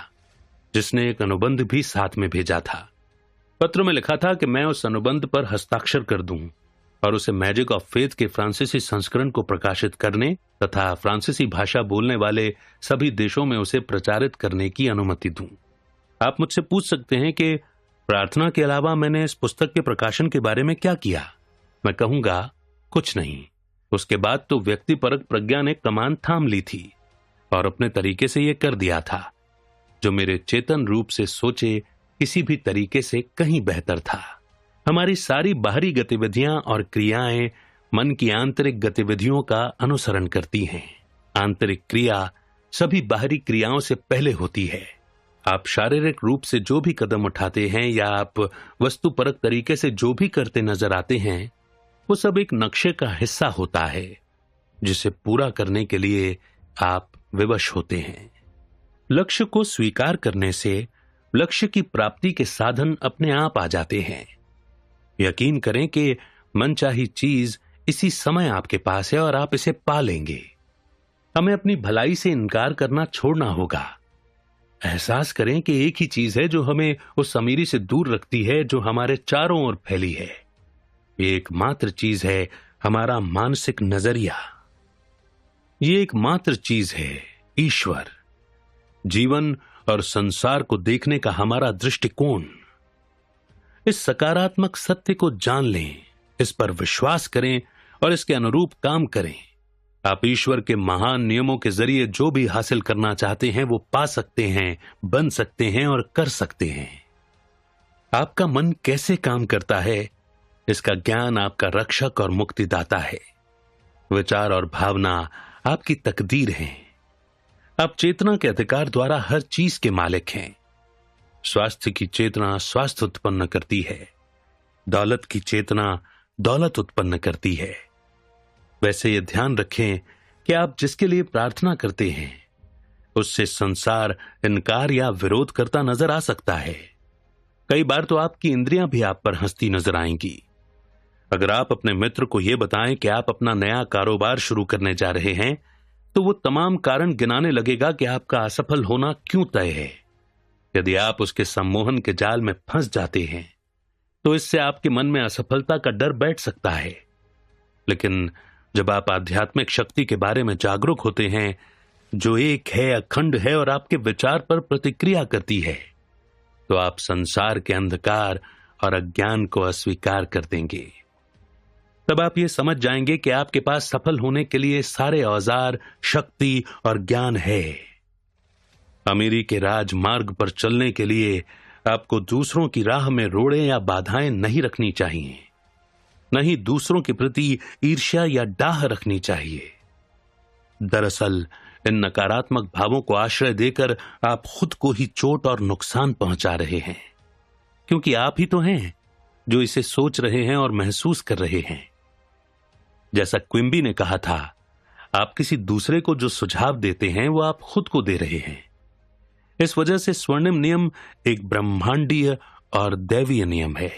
जिसने एक अनुबंध भी साथ में भेजा था। पत्र में लिखा था कि मैं उस अनुबंध पर हस्ताक्षर कर दूं और उसे मैजिक ऑफ फेथ के फ्रांसीसी संस्करण को प्रकाशित करने तथा फ्रांसीसी भाषा बोलने वाले सभी देशों में उसे प्रचारित करने की अनुमति दूं। आप मुझसे पूछ सकते हैं कि प्रार्थना के अलावा मैंने इस पुस्तक के प्रकाशन के बारे में क्या किया। मैं कहूंगा, कुछ नहीं। उसके बाद तो व्यक्तिपरक प्रज्ञा ने कमान थाम ली थी और अपने तरीके से यह कर दिया था, जो मेरे चेतन रूप से सोचे किसी भी तरीके से कहीं बेहतर था। हमारी सारी बाहरी गतिविधियां और क्रियाएं मन की आंतरिक गतिविधियों का अनुसरण करती हैं। आंतरिक क्रिया सभी बाहरी क्रियाओं से पहले होती है। आप शारीरिक रूप से जो भी कदम उठाते हैं या आप वस्तुपरक तरीके से जो भी करते नजर आते हैं, वो सब एक नक्शे का हिस्सा होता है, जिसे पूरा करने के लिए आप विवश होते हैं। लक्ष्य को स्वीकार करने से लक्ष्य की प्राप्ति के साधन अपने आप आ जाते हैं। यकीन करें कि मनचाही चीज इसी समय आपके पास है और आप इसे पा लेंगे। हमें अपनी भलाई से इनकार करना छोड़ना होगा। एहसास करें कि एक ही चीज है जो हमें उस अमीरी से दूर रखती है जो हमारे चारों ओर फैली है। ये एकमात्र चीज है हमारा मानसिक नजरिया। ये एकमात्र चीज है ईश्वर। जीवन और संसार को देखने का हमारा दृष्टिकोण। इस सकारात्मक सत्य को जान लें, इस पर विश्वास करें और इसके अनुरूप काम करें। आप ईश्वर के महान नियमों के जरिए जो भी हासिल करना चाहते हैं वो पा सकते हैं, बन सकते हैं और कर सकते हैं। आपका मन कैसे काम करता है, इसका ज्ञान आपका रक्षक और मुक्तिदाता है। विचार और भावना आपकी तकदीर हैं। आप चेतना के अधिकार द्वारा हर चीज के मालिक हैं। स्वास्थ्य की चेतना स्वास्थ्य उत्पन्न करती है। दौलत की चेतना दौलत उत्पन्न करती है। वैसे ये ध्यान रखें कि आप जिसके लिए प्रार्थना करते हैं उससे संसार इनकार या विरोध करता नजर आ सकता है। कई बार तो आपकी इंद्रियां भी आप पर हंसती नजर आएंगी। अगर आप अपने मित्र को यह बताएं कि आप अपना नया कारोबार शुरू करने जा रहे हैं तो वो तमाम कारण गिनाने लगेगा कि आपका असफल होना क्यों तय है। यदि आप उसके सम्मोहन के जाल में फंस जाते हैं तो इससे आपके मन में असफलता का डर बैठ सकता है। लेकिन जब आप आध्यात्मिक शक्ति के बारे में जागरूक होते हैं जो एक है, अखंड है और आपके विचार पर प्रतिक्रिया करती है, तो आप संसार के अंधकार और अज्ञान को अस्वीकार कर देंगे। तब आप ये समझ जाएंगे कि आपके पास सफल होने के लिए सारे औजार, शक्ति और ज्ञान है। अमीरी के राजमार्ग पर चलने के लिए आपको दूसरों की राह में रोड़े या बाधाएं नहीं रखनी चाहिए, नहीं दूसरों के प्रति ईर्ष्या या डाह रखनी चाहिए। दरअसल इन नकारात्मक भावों को आश्रय देकर आप खुद को ही चोट और नुकसान पहुंचा रहे हैं, क्योंकि आप ही तो हैं जो इसे सोच रहे हैं और महसूस कर रहे हैं। जैसा क्विम्बी ने कहा था, आप किसी दूसरे को जो सुझाव देते हैं वो आप खुद को दे रहे हैं। इस वजह से स्वर्णिम नियम एक ब्रह्मांडीय और दैवीय नियम है।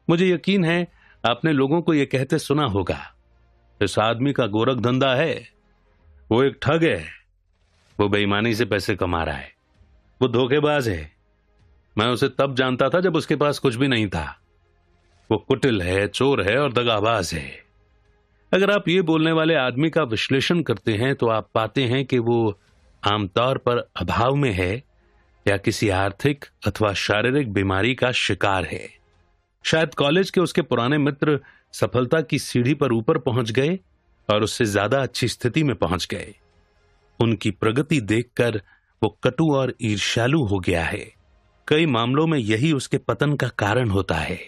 मुझे यकीन है आपने लोगों को यह कहते सुना होगा, इस आदमी का गोरख धंधा है, वो एक ठग है, वो बेईमानी से पैसे कमा रहा है, वो धोखेबाज है। मैं उसे तब जानता था जब उसके पास कुछ भी नहीं था। वो कुटिल है, चोर है और दगाबाज है। अगर आप ये बोलने वाले आदमी का विश्लेषण करते हैं तो आप पाते हैं कि वो आमतौर पर अभाव में है या किसी आर्थिक अथवा शारीरिक बीमारी का शिकार है। शायद कॉलेज के उसके पुराने मित्र सफलता की सीढ़ी पर ऊपर पहुंच गए और उससे ज्यादा अच्छी स्थिति में पहुंच गए। उनकी प्रगति देखकर वो कटु और ईर्ष्यालु हो गया है। कई मामलों में यही उसके पतन का कारण होता है।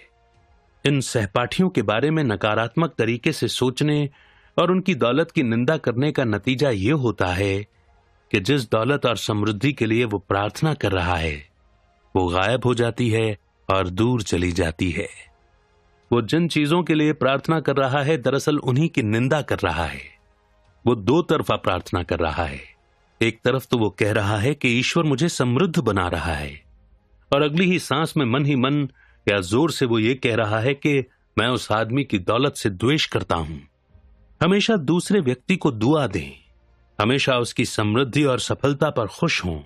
इन सहपाठियों के बारे में नकारात्मक तरीके से सोचने और उनकी दौलत की निंदा करने का नतीजा यह होता है कि जिस दौलत और समृद्धि के लिए वो प्रार्थना कर रहा है वो गायब हो जाती है और दूर चली जाती है। वो जिन चीजों के लिए प्रार्थना कर रहा है दरअसल उन्हीं की निंदा कर रहा है। वो दो तरफा प्रार्थना कर रहा है। एक तरफ तो वो कह रहा है कि ईश्वर मुझे समृद्ध बना रहा है, और अगली ही सांस में मन ही मन या जोर से वो ये कह रहा है कि मैं उस आदमी की दौलत से द्वेष करता हूं। हमेशा दूसरे व्यक्ति को दुआ दें, हमेशा उसकी समृद्धि और सफलता पर खुश हों।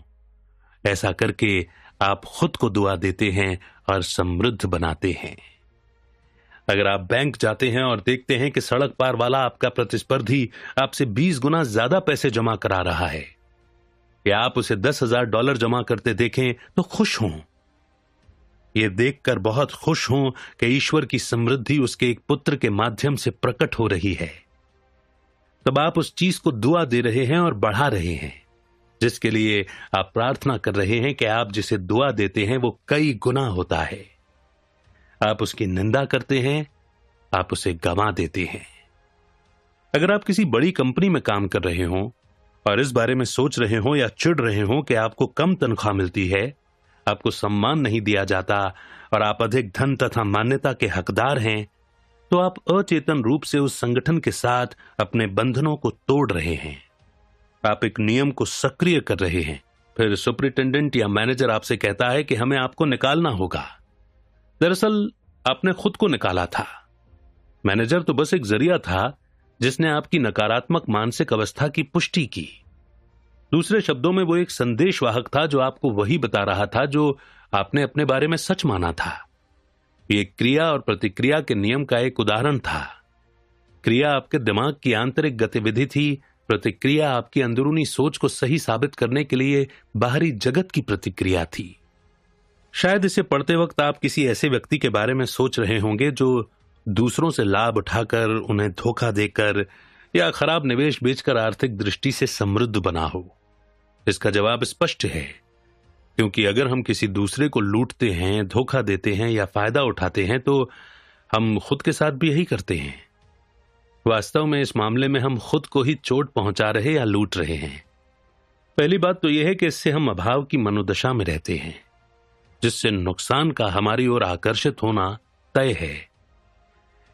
ऐसा करके आप खुद को दुआ देते हैं और समृद्ध बनाते हैं। अगर आप बैंक जाते हैं और देखते हैं कि सड़क पार वाला आपका प्रतिस्पर्धी आपसे 20 गुना ज्यादा पैसे जमा करा रहा है, या आप उसे $10,000 जमा करते देखें तो खुश हों। यह देखकर बहुत खुश हों कि ईश्वर की समृद्धि उसके एक पुत्र के माध्यम से प्रकट हो रही है। तब आप उस चीज को दुआ दे रहे हैं और बढ़ा रहे हैं जिसके लिए आप प्रार्थना कर रहे हैं कि आप जिसे दुआ देते हैं वो कई गुना होता है। आप उसकी निंदा करते हैं, आप उसे गंवा देते हैं। अगर आप किसी बड़ी कंपनी में काम कर रहे हो और इस बारे में सोच रहे हो या चिढ़ रहे हो कि आपको कम तनख्वाह मिलती है, आपको सम्मान नहीं दिया जाता और आप अधिक धन तथा मान्यता के हकदार हैं, तो आप अचेतन रूप से उस संगठन के साथ अपने बंधनों को तोड़ रहे हैं। आप एक नियम को सक्रिय कर रहे हैं फिर सुपरिटेंडेंट या मैनेजर आपसे कहता है कि हमें आपको निकालना होगा। दरअसल आपने खुद को निकाला था। मैनेजर तो बस एक जरिया था जिसने आपकी नकारात्मक मानसिक अवस्था की पुष्टि की। दूसरे शब्दों में वो एक संदेशवाहक था जो आपको वही बता रहा था जो आपने अपने बारे में सच माना था। ये क्रिया और प्रतिक्रिया के नियम का एक उदाहरण था। क्रिया आपके दिमाग की आंतरिक गतिविधि थी, प्रतिक्रिया आपकी अंदरूनी सोच को सही साबित करने के लिए बाहरी जगत की प्रतिक्रिया थी। शायद इसे पढ़ते वक्त आप किसी ऐसे व्यक्ति के बारे में सोच रहे होंगे जो दूसरों से लाभ उठाकर, उन्हें धोखा देकर या खराब निवेश बेचकर आर्थिक दृष्टि से समृद्ध बना हो। इसका जवाब स्पष्ट है, क्योंकि अगर हम किसी दूसरे को लूटते हैं, धोखा देते हैं या फायदा उठाते हैं तो हम खुद के साथ भी यही करते हैं। वास्तव में इस मामले में हम खुद को ही चोट पहुंचा रहे या लूट रहे हैं। पहली बात तो यह है कि इससे हम अभाव की मनोदशा में रहते हैं, जिससे नुकसान का हमारी ओर आकर्षित होना तय है।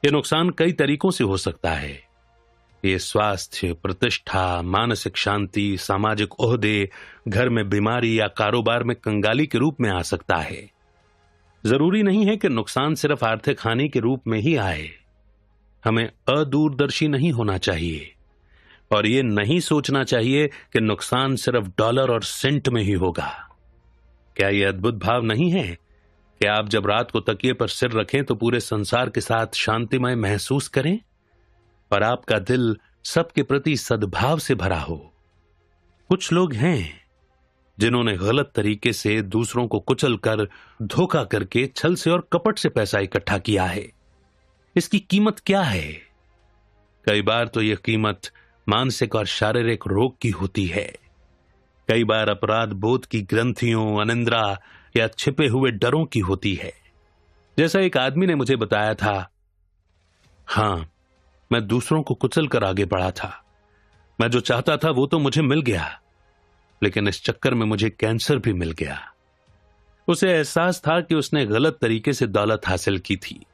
यह नुकसान कई तरीकों से हो सकता है। ये स्वास्थ्य, प्रतिष्ठा, मानसिक शांति, सामाजिक ओहदे, घर में बीमारी या कारोबार में कंगाली के रूप में आ सकता है। जरूरी नहीं है कि नुकसान सिर्फ आर्थिक हानि के रूप में ही आए। हमें अदूरदर्शी नहीं होना चाहिए और ये नहीं सोचना चाहिए कि नुकसान सिर्फ डॉलर और सेंट में ही होगा। क्या यह अद्भुत भाव नहीं है कि आप जब रात को तकिए पर सिर रखें तो पूरे संसार के साथ शांतिमय महसूस करें और आपका दिल सबके प्रति सद्भाव से भरा हो। कुछ लोग हैं जिन्होंने गलत तरीके से दूसरों को कुचलकर, धोखा करके, छल से और कपट से पैसा इकट्ठा किया है। इसकी कीमत क्या है? कई बार तो यह कीमत मानसिक और शारीरिक रोग की होती है। कई बार अपराध बोध की ग्रंथियों, अनिंद्रा या छिपे हुए डरों की होती है। जैसा एक आदमी ने मुझे बताया था, हां, मैं दूसरों को कुचल कर आगे बढ़ा था। मैं जो चाहता था वो तो मुझे मिल गया, लेकिन इस चक्कर में मुझे कैंसर भी मिल गया। उसे एहसास था कि उसने गलत तरीके से दौलत हासिल की थी।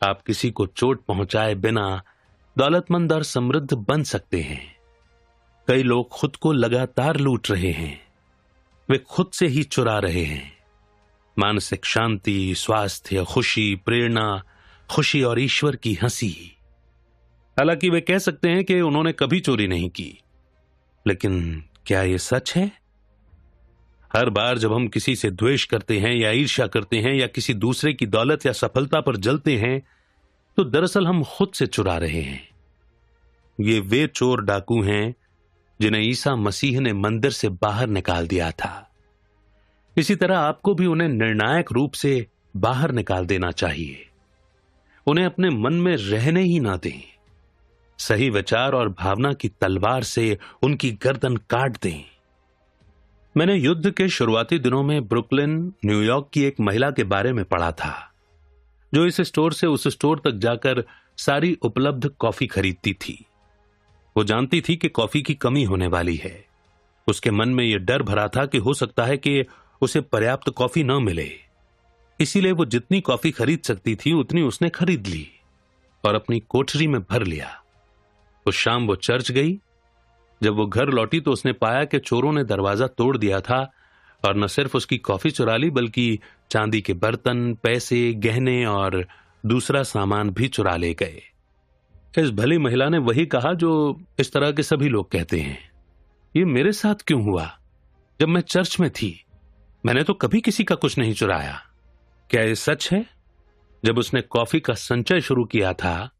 आप किसी को चोट पहुंचाए बिना दौलतमंद और समृद्ध बन सकते हैं। कई लोग खुद को लगातार लूट रहे हैं। वे खुद से ही चुरा रहे हैं। मानसिक शांति, स्वास्थ्य, खुशी, प्रेरणा, खुशी और ईश्वर की हंसी। हालांकि वे कह सकते हैं कि उन्होंने कभी चोरी नहीं की, लेकिन क्या यह सच है? हर बार जब हम किसी से द्वेष करते हैं या ईर्ष्या करते हैं या किसी दूसरे की दौलत या सफलता पर जलते हैं तो दरअसल हम खुद से चुरा रहे हैं। ये वे चोर डाकू हैं जिन्हें ईसा मसीह ने मंदिर से बाहर निकाल दिया था। इसी तरह आपको भी उन्हें निर्णायक रूप से बाहर निकाल देना चाहिए। उन्हें अपने मन में रहने ही ना दें। सही विचार और भावना की तलवार से उनकी गर्दन काट दें। मैंने युद्ध के शुरुआती दिनों में ब्रुकलिन, न्यूयॉर्क की एक महिला के बारे में पढ़ा था, जो इस स्टोर से उस स्टोर तक जाकर सारी उपलब्ध कॉफी खरीदती थी। वो जानती थी कि कॉफी की कमी होने वाली है। उसके मन में यह डर भरा था कि हो सकता है कि उसे पर्याप्त कॉफी न मिले। इसीलिए वो जितनी कॉफी खरीद सकती थी उतनी उसने खरीद ली और अपनी कोठरी में भर लिया। उस शाम वो चर्च गई। जब वो घर लौटी तो उसने पाया कि चोरों ने दरवाजा तोड़ दिया था और न सिर्फ उसकी कॉफी चुरा ली बल्कि चांदी के बर्तन, पैसे, गहने और दूसरा सामान भी चुरा ले गए। इस भली महिला ने वही कहा जो इस तरह के सभी लोग कहते हैं, ये मेरे साथ क्यों हुआ? जब मैं चर्च में थी मैंने तो कभी किसी का कुछ नहीं चुराया। क्या यह सच है? जब उसने कॉफी का संचय शुरू किया था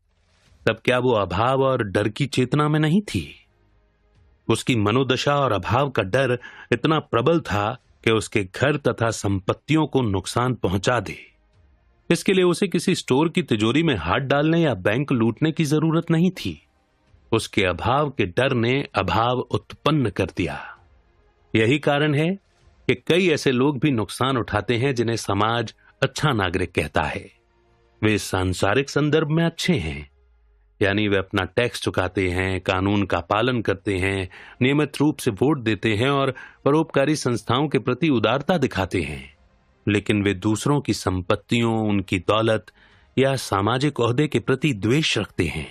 तब क्या वो अभाव और डर की चेतना में नहीं थी? उसकी मनोदशा और अभाव का डर इतना प्रबल था कि उसके घर तथा संपत्तियों को नुकसान पहुंचा दे। इसके लिए उसे किसी स्टोर की तिजोरी में हाथ डालने या बैंक लूटने की जरूरत नहीं थी। उसके अभाव के डर ने अभाव उत्पन्न कर दिया। यही कारण है कि कई ऐसे लोग भी नुकसान उठाते हैं जिन्हें समाज अच्छा नागरिक कहता है। वे सांसारिक संदर्भ में अच्छे हैं, यानी वे अपना टैक्स चुकाते हैं, कानून का पालन करते हैं, नियमित रूप से वोट देते हैं और परोपकारी संस्थाओं के प्रति उदारता दिखाते हैं, लेकिन वे दूसरों की संपत्तियों, उनकी दौलत या सामाजिक ओहदे के प्रति द्वेष रखते हैं।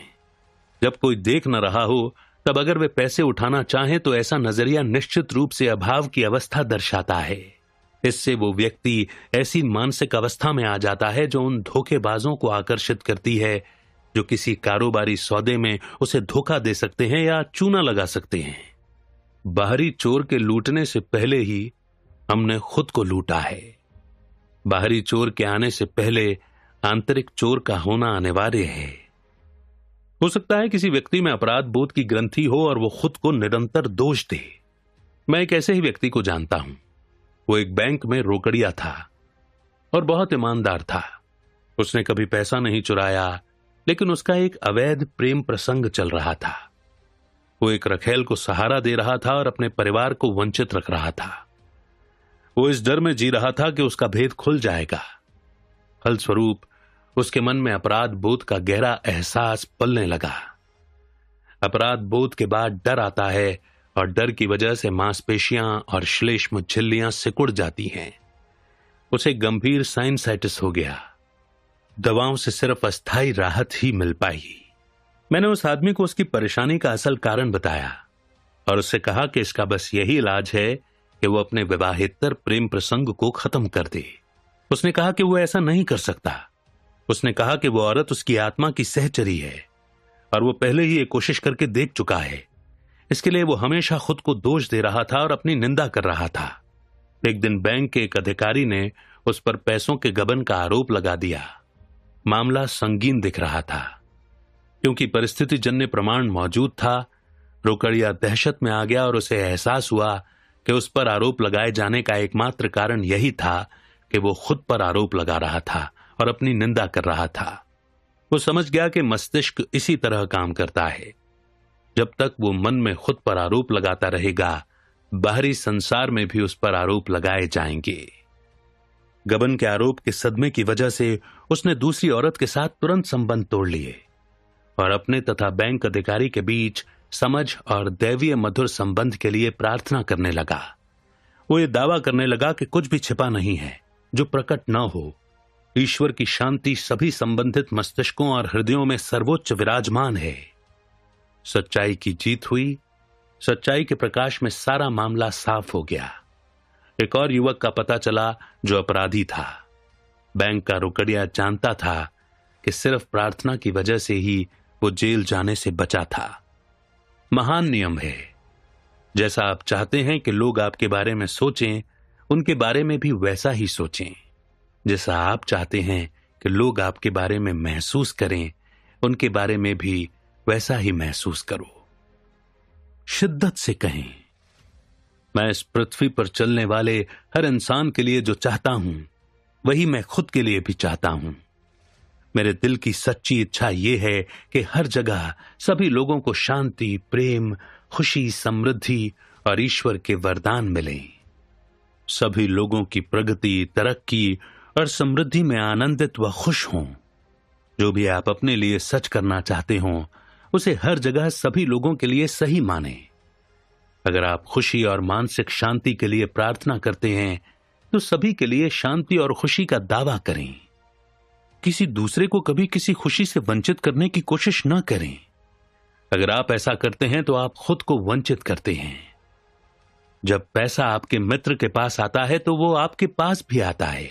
जब कोई देख न रहा हो तब अगर वे पैसे उठाना चाहें तो ऐसा नजरिया निश्चित रूप से अभाव की अवस्था दर्शाता है। इससे वो व्यक्ति ऐसी मानसिक अवस्था में आ जाता है जो उन धोखेबाजों को आकर्षित करती है जो किसी कारोबारी सौदे में उसे धोखा दे सकते हैं या चूना लगा सकते हैं। बाहरी चोर के लूटने से पहले ही हमने खुद को लूटा है। बाहरी चोर के आने से पहले आंतरिक चोर का होना अनिवार्य है। हो सकता है किसी व्यक्ति में अपराध बोध की ग्रंथि हो और वो खुद को निरंतर दोष दे। मैं एक ऐसे ही व्यक्ति को जानता हूं। वो एक बैंक में रोकड़िया था और बहुत ईमानदार था। उसने कभी पैसा नहीं चुराया, लेकिन उसका एक अवैध प्रेम प्रसंग चल रहा था। वो एक रखेल को सहारा दे रहा था और अपने परिवार को वंचित रख रहा था। वो इस डर में जी रहा था कि उसका भेद खुल जाएगा। फलस्वरूप उसके मन में अपराध बोध का गहरा एहसास पलने लगा। अपराध बोध के बाद डर आता है और डर की वजह से मांसपेशियां और श्लेष्म झिल्लियां सिकुड़ जाती हैं। उसे गंभीर साइनसाइटिस हो गया। दवाओं से सिर्फ अस्थायी राहत ही मिल पाई। मैंने उस आदमी को उसकी परेशानी का असल कारण बताया और उससे कहा कि इसका बस यही इलाज है कि वो अपने विवाहेतर प्रेम प्रसंग को खत्म कर दे। उसने कहा कि वो ऐसा नहीं कर सकता। उसने कहा कि वो औरत उसकी आत्मा की सहचरी है और वो पहले ही ये कोशिश करके देख चुका है। इसके लिए वो हमेशा खुद को दोष दे रहा था और अपनी निंदा कर रहा था। एक दिन बैंक के एक अधिकारी ने उस पर पैसों के गबन का आरोप लगा दिया। मामला संगीन दिख रहा था। क्योंकि परिस्थिति जन्य प्रमाण मौजूद था, रोकड़िया दहशत में आ गया और उसे एहसास हुआ कि उस पर आरोप लगाए जाने का एकमात्र कारण यही था कि वो खुद पर आरोप लगा रहा था और अपनी निंदा कर रहा था। वो समझ गया कि मस्तिष्क इसी तरह काम करता है। जब तक वो मन में खुद पर आरोप लगाता रहेगा, बाहरी संसार में भी उस पर आरोप लगाए जाएंगे। गबन के आरोप के सदमे की वजह से उसने दूसरी औरत के साथ तुरंत संबंध तोड़ लिए और अपने तथा बैंक अधिकारी के बीच समझ और दैवीय मधुर संबंध के लिए प्रार्थना करने लगा। वो ये दावा करने लगा कि कुछ भी छिपा नहीं है जो प्रकट न हो। ईश्वर की शांति सभी संबंधित मस्तिष्कों और हृदयों में सर्वोच्च विराजमान है। सच्चाई की जीत हुई। सच्चाई के प्रकाश में सारा मामला साफ हो गया। एक और युवक का पता चला जो अपराधी था। बैंक का रोकड़िया जानता था कि सिर्फ प्रार्थना की वजह से ही वो जेल जाने से बचा था। महान नियम है, जैसा आप चाहते हैं कि लोग आपके बारे में सोचें, उनके बारे में भी वैसा ही सोचें। जैसा आप चाहते हैं कि लोग आपके बारे में महसूस करें, उनके बारे में भी वैसा ही महसूस करो। शिद्दत से कहें, मैं इस पृथ्वी पर चलने वाले हर इंसान के लिए जो चाहता हूं, वही मैं खुद के लिए भी चाहता हूं। मेरे दिल की सच्ची इच्छा यह है कि हर जगह सभी लोगों को शांति, प्रेम, खुशी, समृद्धि और ईश्वर के वरदान मिलें। सभी लोगों की प्रगति, तरक्की और समृद्धि में आनंदित व खुश हों। जो भी आप अपने लिए सच करना चाहते हों, उसे हर जगह सभी लोगों के लिए सही माने। अगर आप खुशी और मानसिक शांति के लिए प्रार्थना करते हैं, तो सभी के लिए शांति और खुशी का दावा करें। किसी दूसरे को कभी किसी खुशी से वंचित करने की कोशिश न करें। अगर आप ऐसा करते हैं तो आप खुद को वंचित करते हैं। जब पैसा आपके मित्र के पास आता है तो वो आपके पास भी आता है।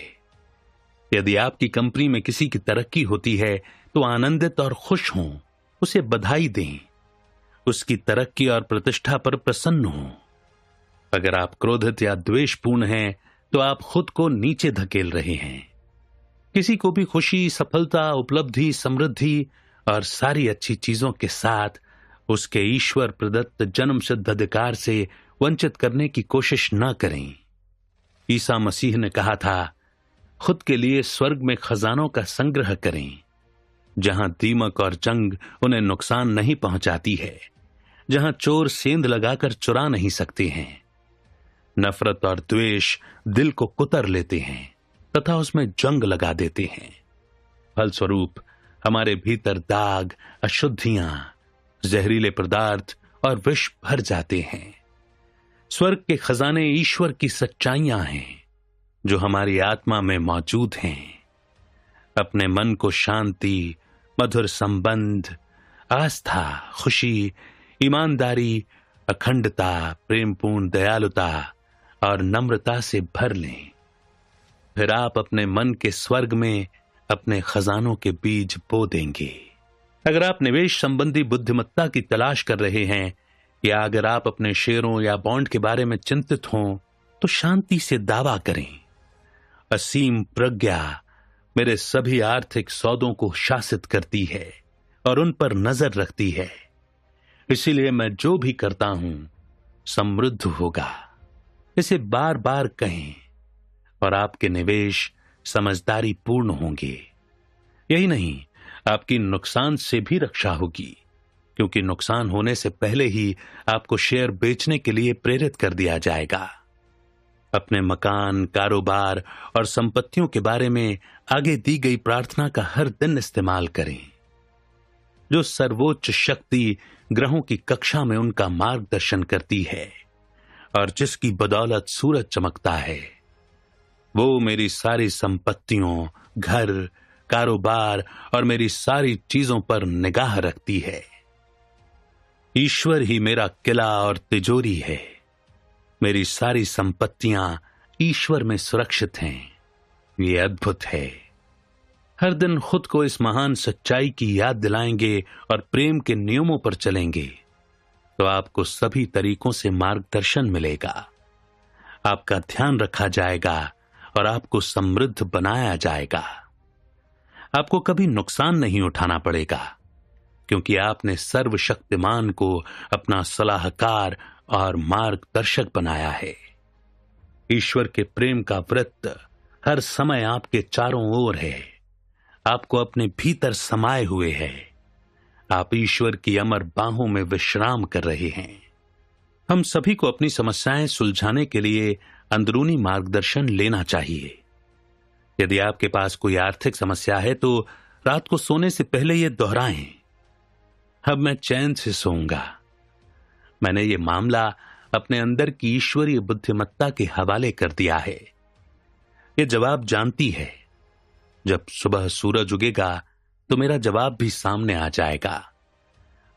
यदि आपकी कंपनी में किसी की तरक्की होती है तो आनंदित और खुश हों, उसे बधाई दें, उसकी तरक्की और प्रतिष्ठा पर प्रसन्न हों। अगर आप क्रोधित या द्वेषपूर्ण हैं तो आप खुद को नीचे धकेल रहे हैं। किसी को भी खुशी, सफलता, उपलब्धि, समृद्धि और सारी अच्छी चीजों के साथ उसके ईश्वर प्रदत्त जन्मसिद्ध अधिकार से वंचित करने की कोशिश न करें। ईसा मसीह ने कहा था, खुद के लिए स्वर्ग में खजानों का संग्रह करें, जहां दीमक और जंग उन्हें नुकसान नहीं पहुंचाती है, जहां चोर सेंध लगाकर चुरा नहीं सकते हैं। नफरत और द्वेष दिल को कुतर लेते हैं तथा उसमें जंग लगा देते हैं। फलस्वरूप हमारे भीतर दाग, अशुद्धियां, जहरीले पदार्थ और विष भर जाते हैं। स्वर्ग के खजाने ईश्वर की सच्चाइयां हैं जो हमारी आत्मा में मौजूद हैं। अपने मन को शांति, मधुर संबंध, आस्था, खुशी, ईमानदारी, अखंडता, प्रेमपूर्ण दयालुता और नम्रता से भर लें। फिर आप अपने मन के स्वर्ग में अपने खजानों के बीज बो देंगे। अगर आप निवेश संबंधी बुद्धिमत्ता की तलाश कर रहे हैं या अगर आप अपने शेयरों या बॉन्ड के बारे में चिंतित हों तो शांति से दावा करें, असीम प्रज्ञा मेरे सभी आर्थिक सौदों को शासित करती है और उन पर नजर रखती है, इसीलिए मैं जो भी करता हूं समृद्ध होगा। इसे बार बार कहें और आपके निवेश समझदारी पूर्ण होंगे। यही नहीं, आपकी नुकसान से भी रक्षा होगी, क्योंकि नुकसान होने से पहले ही आपको शेयर बेचने के लिए प्रेरित कर दिया जाएगा। अपने मकान, कारोबार और संपत्तियों के बारे में आगे दी गई प्रार्थना का हर दिन इस्तेमाल करें। जो सर्वोच्च शक्ति ग्रहों की कक्षा में उनका मार्गदर्शन करती है और जिसकी बदौलत सूरज चमकता है, वो मेरी सारी संपत्तियों, घर, कारोबार और मेरी सारी चीजों पर निगाह रखती है। ईश्वर ही मेरा किला और तिजोरी है। मेरी सारी संपत्तियां ईश्वर में सुरक्षित हैं। ये अद्भुत है। हर दिन खुद को इस महान सच्चाई की याद दिलाएंगे और प्रेम के नियमों पर चलेंगे तो आपको सभी तरीकों से मार्गदर्शन मिलेगा। आपका ध्यान रखा जाएगा और आपको समृद्ध बनाया जाएगा। आपको कभी नुकसान नहीं उठाना पड़ेगा, क्योंकि आपने सर्वशक्तिमान को अपना सलाहकार और मार्गदर्शक बनाया है। ईश्वर के प्रेम का वृत्त हर समय आपके चारों ओर है, आपको अपने भीतर समाये हुए है। आप ईश्वर की अमर बाहों में विश्राम कर रहे हैं। हम सभी को अपनी समस्याएं सुलझाने के लिए अंदरूनी मार्गदर्शन लेना चाहिए। यदि आपके पास कोई आर्थिक समस्या है तो रात को सोने से पहले यह दोहराएं, अब मैं चैन से सोऊंगा। मैंने ये मामला अपने अंदर की ईश्वरीय बुद्धिमत्ता के हवाले कर दिया है। ये जवाब जानती है। जब सुबह सूरज उगेगा तो मेरा जवाब भी सामने आ जाएगा।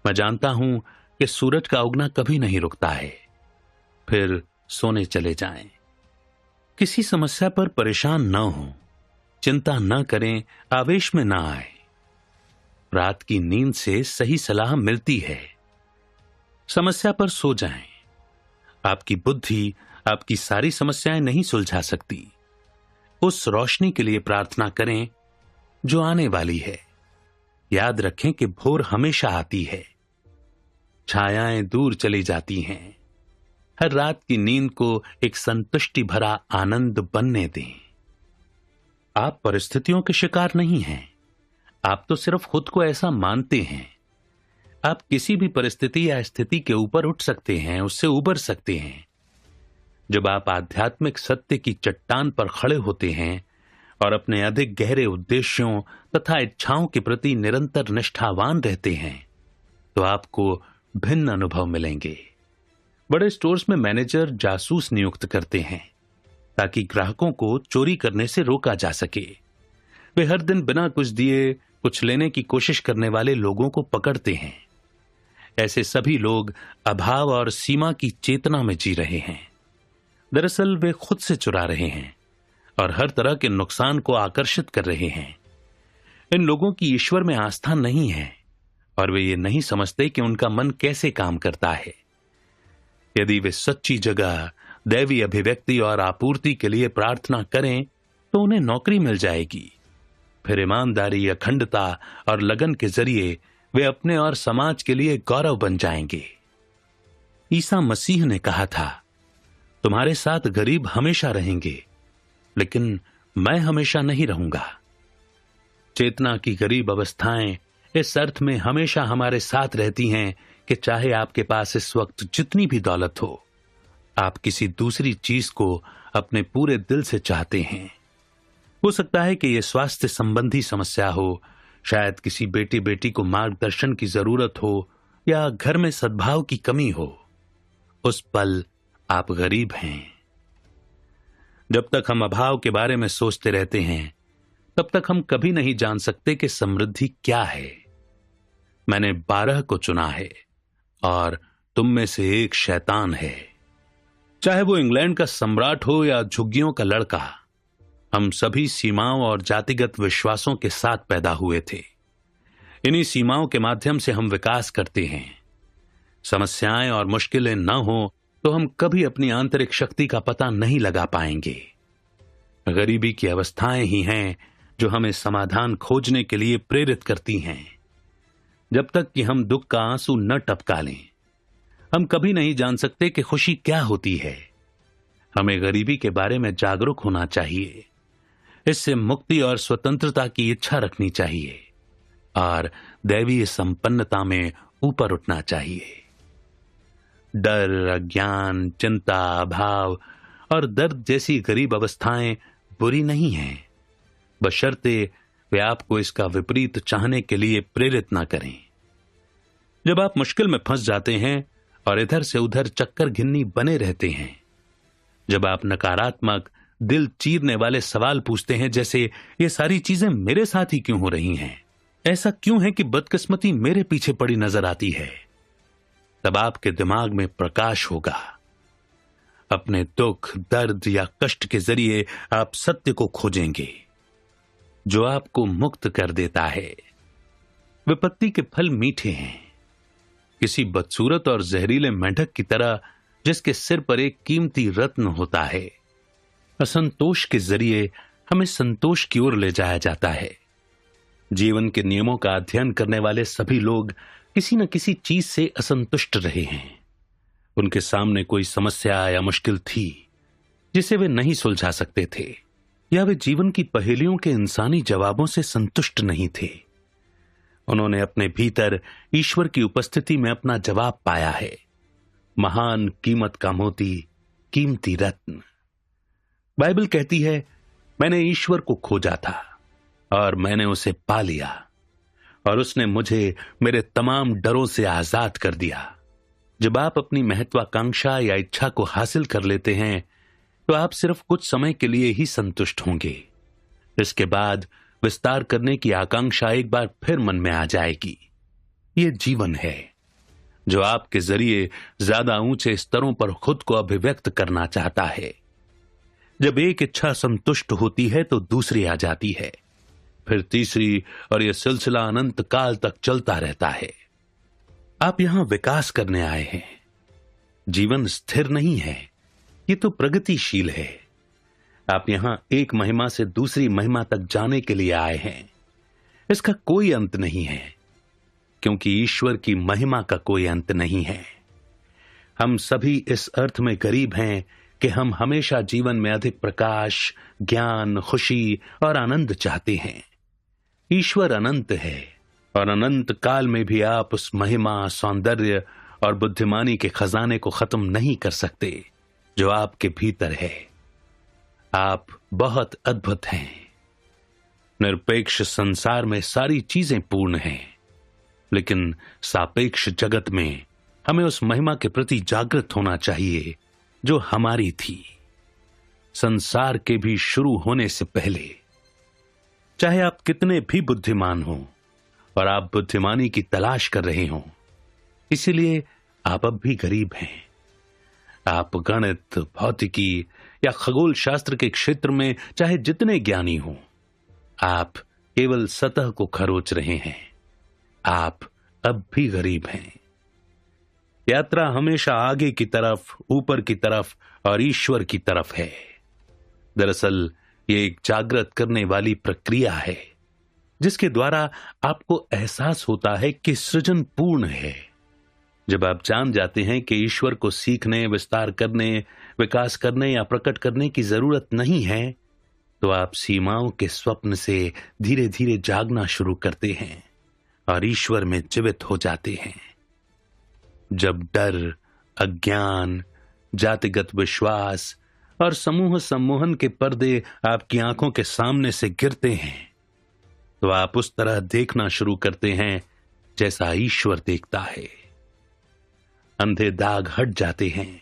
मैं जानता हूं कि सूरज का उगना कभी नहीं रुकता है। फिर सोने चले जाएं। किसी समस्या पर परेशान न हो, चिंता न करें, आवेश में न आए। रात की नींद से सही सलाह मिलती है। समस्या पर सो जाएं। आपकी बुद्धि आपकी सारी समस्याएं नहीं सुलझा सकती। उस रोशनी के लिए प्रार्थना करें जो आने वाली है। याद रखें कि भोर हमेशा आती है, छायाएं दूर चली जाती हैं। हर रात की नींद को एक संतुष्टि भरा आनंद बनने दें। आप परिस्थितियों के शिकार नहीं हैं, आप तो सिर्फ खुद को ऐसा मानते हैं। आप किसी भी परिस्थिति या स्थिति के ऊपर उठ सकते हैं, उससे उबर सकते हैं। जब आप आध्यात्मिक सत्य की चट्टान पर खड़े होते हैं और अपने अधिक गहरे उद्देश्यों तथा इच्छाओं के प्रति निरंतर निष्ठावान रहते हैं तो आपको भिन्न अनुभव मिलेंगे। बड़े स्टोर्स में मैनेजर जासूस नियुक्त करते हैं ताकि ग्राहकों को चोरी करने से रोका जा सके। वे हर दिन बिना कुछ दिए कुछ लेने की कोशिश करने वाले लोगों को पकड़ते हैं। ऐसे सभी लोग अभाव और सीमा की चेतना में जी रहे हैं। दरअसल वे खुद से चुरा रहे हैं और हर तरह के नुकसान को आकर्षित कर रहे हैं। इन लोगों की ईश्वर में आस्था नहीं है और वे ये नहीं समझते कि उनका मन कैसे काम करता है। यदि वे सच्ची जगह दैवी अभिव्यक्ति और आपूर्ति के लिए प्रार्थना करें तो उन्हें नौकरी मिल जाएगी। फिर ईमानदारी, अखंडता और लगन के जरिए वे अपने और समाज के लिए गौरव बन जाएंगे। ईसा मसीह ने कहा था, तुम्हारे साथ गरीब हमेशा रहेंगे, लेकिन मैं हमेशा नहीं रहूंगा। चेतना की गरीब अवस्थाएं इस अर्थ में हमेशा हमारे साथ रहती हैं कि चाहे आपके पास इस वक्त जितनी भी दौलत हो, आप किसी दूसरी चीज को अपने पूरे दिल से चाहते हैं। हो सकता है कि यह स्वास्थ्य संबंधी समस्या हो, शायद किसी बेटी को मार्गदर्शन की जरूरत हो या घर में सद्भाव की कमी हो। उस पल आप गरीब हैं। जब तक हम अभाव के बारे में सोचते रहते हैं तब तक हम कभी नहीं जान सकते कि समृद्धि क्या है। मैंने 12 को चुना है और तुम में से एक शैतान है। चाहे वो इंग्लैंड का सम्राट हो या झुग्गियों का लड़का, हम सभी सीमाओं और जातिगत विश्वासों के साथ पैदा हुए थे। इन्हीं सीमाओं के माध्यम से हम विकास करते हैं। समस्याएं और मुश्किलें न हो तो हम कभी अपनी आंतरिक शक्ति का पता नहीं लगा पाएंगे। गरीबी की अवस्थाएं ही हैं जो हमें समाधान खोजने के लिए प्रेरित करती हैं। जब तक कि हम दुख का आंसू न टपका लें, हम कभी नहीं जान सकते कि खुशी क्या होती है। हमें गरीबी के बारे में जागरूक होना चाहिए, इससे मुक्ति और स्वतंत्रता की इच्छा रखनी चाहिए और दैवीय संपन्नता में ऊपर उठना चाहिए। डर, अज्ञान, चिंता, अभाव और दर्द जैसी गरीब अवस्थाएं बुरी नहीं हैं, बशर्ते वे आपको इसका विपरीत चाहने के लिए प्रेरित ना करें। जब आप मुश्किल में फंस जाते हैं और इधर से उधर चक्कर घिन्नी बने रहते हैं, जब आप नकारात्मक, दिल चीरने वाले सवाल पूछते हैं जैसे ये सारी चीजें मेरे साथ ही क्यों हो रही हैं, ऐसा क्यों है कि बदकिस्मती मेरे पीछे पड़ी नजर आती है, तब आपके दिमाग में प्रकाश होगा। अपने दुख, दर्द या कष्ट के जरिए आप सत्य को खोजेंगे जो आपको मुक्त कर देता है। विपत्ति के फल मीठे हैं, किसी बदसूरत और जहरीले मेंढक की तरह जिसके सिर पर एक कीमती रत्न होता है। असंतोष के जरिए हमें संतोष की ओर ले जाया जाता है। जीवन के नियमों का अध्ययन करने वाले सभी लोग किसी न किसी चीज से असंतुष्ट रहे हैं। उनके सामने कोई समस्या या मुश्किल थी जिसे वे नहीं सुलझा सकते थे, या वे जीवन की पहेलियों के इंसानी जवाबों से संतुष्ट नहीं थे। उन्होंने अपने भीतर ईश्वर की उपस्थिति में अपना जवाब पाया है। महान कीमत का मोती, कीमती रत्न। बाइबल कहती है, मैंने ईश्वर को खोजा था और मैंने उसे पा लिया और उसने मुझे मेरे तमाम डरों से आजाद कर दिया। जब आप अपनी महत्वाकांक्षा या इच्छा को हासिल कर लेते हैं तो आप सिर्फ कुछ समय के लिए ही संतुष्ट होंगे। इसके बाद विस्तार करने की आकांक्षा एक बार फिर मन में आ जाएगी। यह जीवन है जो आपके जरिए ज्यादा ऊंचे स्तरों पर खुद को अभिव्यक्त करना चाहता है। जब एक इच्छा संतुष्ट होती है तो दूसरी आ जाती है, फिर तीसरी, और यह सिलसिला अनंत काल तक चलता रहता है। आप यहां विकास करने आए हैं। जीवन स्थिर नहीं है, ये तो प्रगतिशील है। आप यहां एक महिमा से दूसरी महिमा तक जाने के लिए आए हैं। इसका कोई अंत नहीं है, क्योंकि ईश्वर की महिमा का कोई अंत नहीं है। हम सभी इस अर्थ में गरीब हैं कि हम हमेशा जीवन में अधिक प्रकाश, ज्ञान, खुशी और आनंद चाहते हैं। ईश्वर अनंत है और अनंत काल में भी आप उस महिमा, सौंदर्य और बुद्धिमानी के खजाने को खत्म नहीं कर सकते जो आपके भीतर है। आप बहुत अद्भुत हैं। निरपेक्ष संसार में सारी चीजें पूर्ण हैं, लेकिन सापेक्ष जगत में हमें उस महिमा के प्रति जागृत होना चाहिए जो हमारी थी संसार के भी शुरू होने से पहले। चाहे आप कितने भी बुद्धिमान हों और आप बुद्धिमानी की तलाश कर रहे हों, इसीलिए आप अब भी गरीब हैं। आप गणित, भौतिकी या खगोल शास्त्र के क्षेत्र में चाहे जितने ज्ञानी हों, आप केवल सतह को खरोच रहे हैं। आप अब भी गरीब हैं। यात्रा हमेशा आगे की तरफ, ऊपर की तरफ और ईश्वर की तरफ है। दरअसल ये एक जागृत करने वाली प्रक्रिया है जिसके द्वारा आपको एहसास होता है कि सृजन पूर्ण है। जब आप जान जाते हैं कि ईश्वर को सीखने, विस्तार करने, विकास करने या प्रकट करने की जरूरत नहीं है, तो आप सीमाओं के स्वप्न से धीरे धीरे जागना शुरू करते हैं और ईश्वर में जीवित हो जाते हैं। जब डर, अज्ञान, जातिगत विश्वास और समूह सम्मोहन के पर्दे आपकी आंखों के सामने से गिरते हैं, तो आप उस तरह देखना शुरू करते हैं जैसा ईश्वर देखता है। अंधे दाग हट जाते हैं।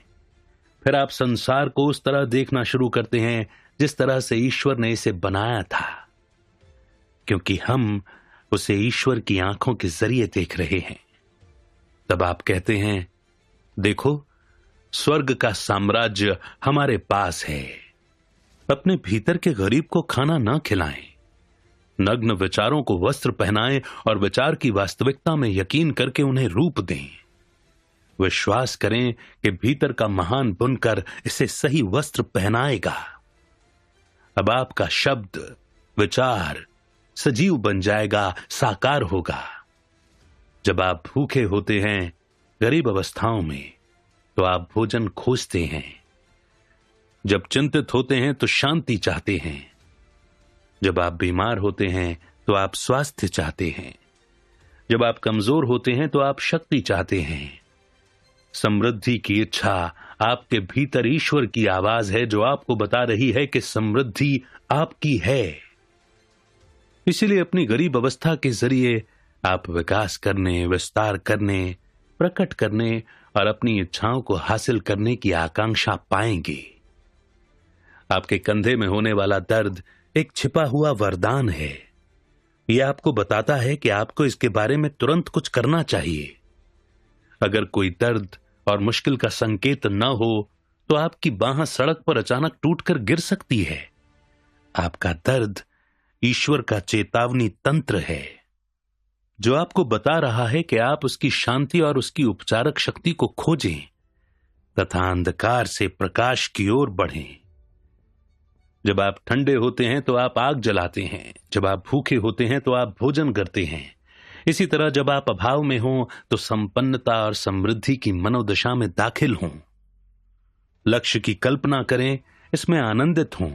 फिर आप संसार को उस तरह देखना शुरू करते हैं जिस तरह से ईश्वर ने इसे बनाया था, क्योंकि हम उसे ईश्वर की आंखों के जरिए देख रहे हैं। तब आप कहते हैं, देखो, स्वर्ग का साम्राज्य हमारे पास है। अपने भीतर के गरीब को खाना ना खिलाएं, नग्न विचारों को वस्त्र पहनाएं और विचार की वास्तविकता में यकीन करके उन्हें रूप दें। विश्वास करें कि भीतर का महान बुनकर इसे सही वस्त्र पहनाएगा। अब आपका शब्द, विचार सजीव बन जाएगा, साकार होगा। जब आप भूखे होते हैं गरीब अवस्थाओं में, तो आप भोजन खोजते हैं। जब चिंतित होते हैं तो शांति चाहते हैं। जब आप बीमार होते हैं तो आप स्वास्थ्य चाहते हैं। जब आप कमजोर होते हैं तो आप शक्ति चाहते हैं। समृद्धि की इच्छा आपके भीतर ईश्वर की आवाज है, जो आपको बता रही है कि समृद्धि आपकी है। इसीलिए अपनी गरीब अवस्था के जरिए आप विकास करने, विस्तार करने, प्रकट करने और अपनी इच्छाओं को हासिल करने की आकांक्षा पाएंगे। आपके कंधे में होने वाला दर्द एक छिपा हुआ वरदान है। यह आपको बताता है कि आपको इसके बारे में तुरंत कुछ करना चाहिए। अगर कोई दर्द और मुश्किल का संकेत न हो तो आपकी बांह सड़क पर अचानक टूटकर गिर सकती है। आपका दर्द ईश्वर का चेतावनी तंत्र है, जो आपको बता रहा है कि आप उसकी शांति और उसकी उपचारक शक्ति को खोजें तथा अंधकार से प्रकाश की ओर बढ़ें। जब आप ठंडे होते हैं तो आप आग जलाते हैं। जब आप भूखे होते हैं तो आप भोजन करते हैं। इसी तरह जब आप अभाव में हों तो संपन्नता और समृद्धि की मनोदशा में दाखिल हों। लक्ष्य की कल्पना करें, इसमें आनंदित हों।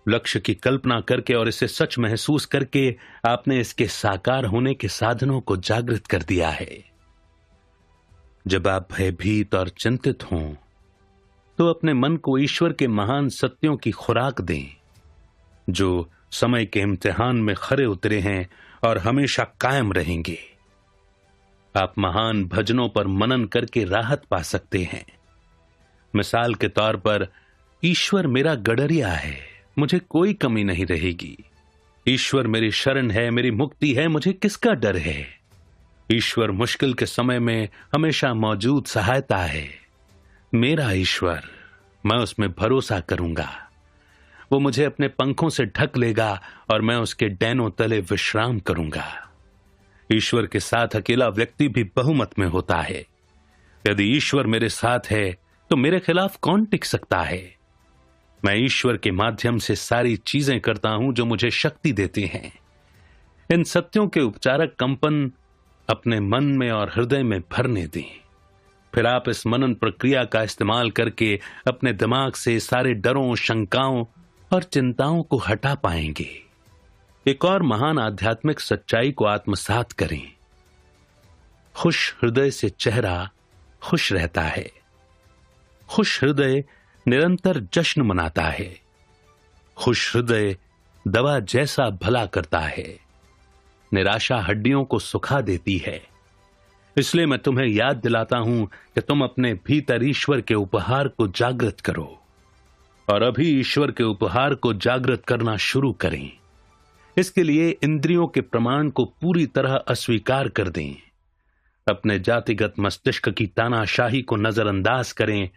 लक्ष्य की कल्पना करके और इसे सच महसूस करके आपने इसके साकार होने के साधनों को जागृत कर दिया है। जब आप भयभीत और चिंतित हों तो अपने मन को ईश्वर के महान सत्यों की खुराक दें, जो समय के इम्तिहान में खरे उतरे हैं और हमेशा कायम रहेंगे। आप महान भजनों पर मनन करके राहत पा सकते हैं। मिसाल के तौर पर, ईश्वर मेरा गडरिया है, मुझे कोई कमी नहीं रहेगी। ईश्वर मेरी शरण है, मेरी मुक्ति है, मुझे किसका डर है। ईश्वर मुश्किल के समय में हमेशा मौजूद सहायता है। मेरा ईश्वर, मैं उसमें भरोसा करूंगा। वो मुझे अपने पंखों से ढक लेगा और मैं उसके डैनों तले विश्राम करूंगा। ईश्वर के साथ अकेला व्यक्ति भी बहुमत में होता है। यदि ईश्वर मेरे साथ है तो मेरे खिलाफ कौन टिक सकता है। मैं ईश्वर के माध्यम से सारी चीजें करता हूं जो मुझे शक्ति देते हैं। इन सत्यों के उपचारक कंपन अपने मन में और हृदय में भरने दें। फिर आप इस मनन प्रक्रिया का इस्तेमाल करके अपने दिमाग से सारे डरों, शंकाओं और चिंताओं को हटा पाएंगे। एक और महान आध्यात्मिक सच्चाई को आत्मसात करें। खुश हृदय से चेहरा खुश रहता है। खुश हृदय निरंतर जश्न मनाता है। खुश हृदय दवा जैसा भला करता है। निराशा हड्डियों को सुखा देती है। इसलिए मैं तुम्हें याद दिलाता हूं कि तुम अपने भीतर ईश्वर के उपहार को जागृत करो और अभी ईश्वर के उपहार को जागृत करना शुरू करें। इसके लिए इंद्रियों के प्रमाण को पूरी तरह अस्वीकार कर दें। अपने जातिगत मस्तिष्क की तानाशाही को नजरअंदाज करें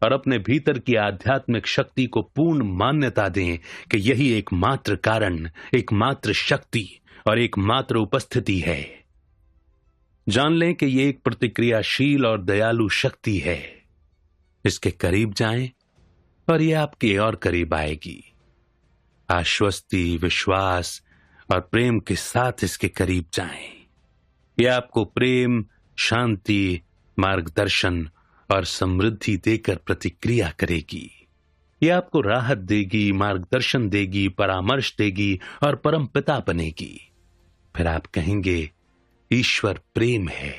और अपने भीतर की आध्यात्मिक शक्ति को पूर्ण मान्यता दें कि यही एकमात्र कारण, एकमात्र शक्ति और एकमात्र उपस्थिति है। जान लें कि यह एक प्रतिक्रियाशील और दयालु शक्ति है। इसके करीब जाएं और यह आपके और करीब आएगी। आश्वस्ति, विश्वास और प्रेम के साथ इसके करीब जाएं। यह आपको प्रेम, शांति, मार्गदर्शन और समृद्धि देकर प्रतिक्रिया करेगी। यह आपको राहत देगी, मार्गदर्शन देगी, परामर्श देगी और परम पिता बनेगी। फिर आप कहेंगे, ईश्वर प्रेम है,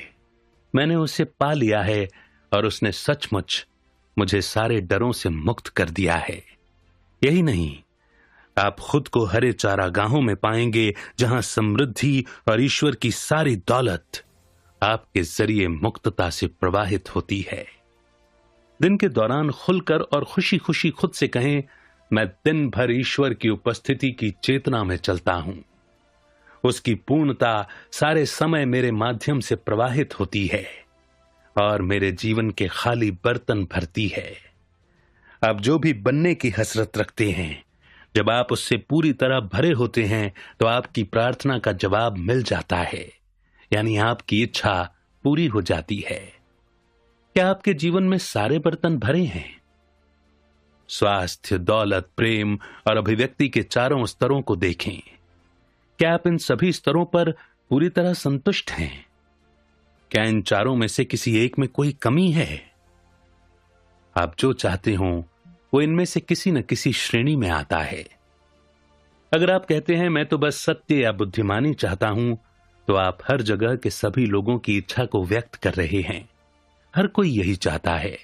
मैंने उसे पा लिया है और उसने सचमुच मुझे सारे डरों से मुक्त कर दिया है। यही नहीं, आप खुद को हरे चारागाहों में पाएंगे जहां समृद्धि और ईश्वर की सारी दौलत आपके जरिए मुक्तता से प्रवाहित होती है। दिन के दौरान खुलकर और खुशी खुशी खुद से कहें, मैं दिन भर ईश्वर की उपस्थिति की चेतना में चलता हूं। उसकी पूर्णता सारे समय मेरे माध्यम से प्रवाहित होती है। और मेरे जीवन के खाली बर्तन भरती है। आप जो भी बनने की हसरत रखते हैं, जब आप उससे पूरी तरह भरे होते हैं तो आपकी प्रार्थना का जवाब मिल जाता है, यानी आपकी इच्छा पूरी हो जाती है। क्या आपके जीवन में सारे बर्तन भरे हैं? स्वास्थ्य, दौलत, प्रेम और अभिव्यक्ति के चारों स्तरों को देखें। क्या आप इन सभी स्तरों पर पूरी तरह संतुष्ट हैं? क्या इन चारों में से किसी एक में कोई कमी है? आप जो चाहते हो वो इनमें से किसी न किसी श्रेणी में आता है। अगर आप कहते हैं मैं तो बस सत्य या बुद्धिमानी चाहता हूं, तो आप हर जगह के सभी लोगों की इच्छा को व्यक्त कर रहे हैं। हर कोई यही चाहता है,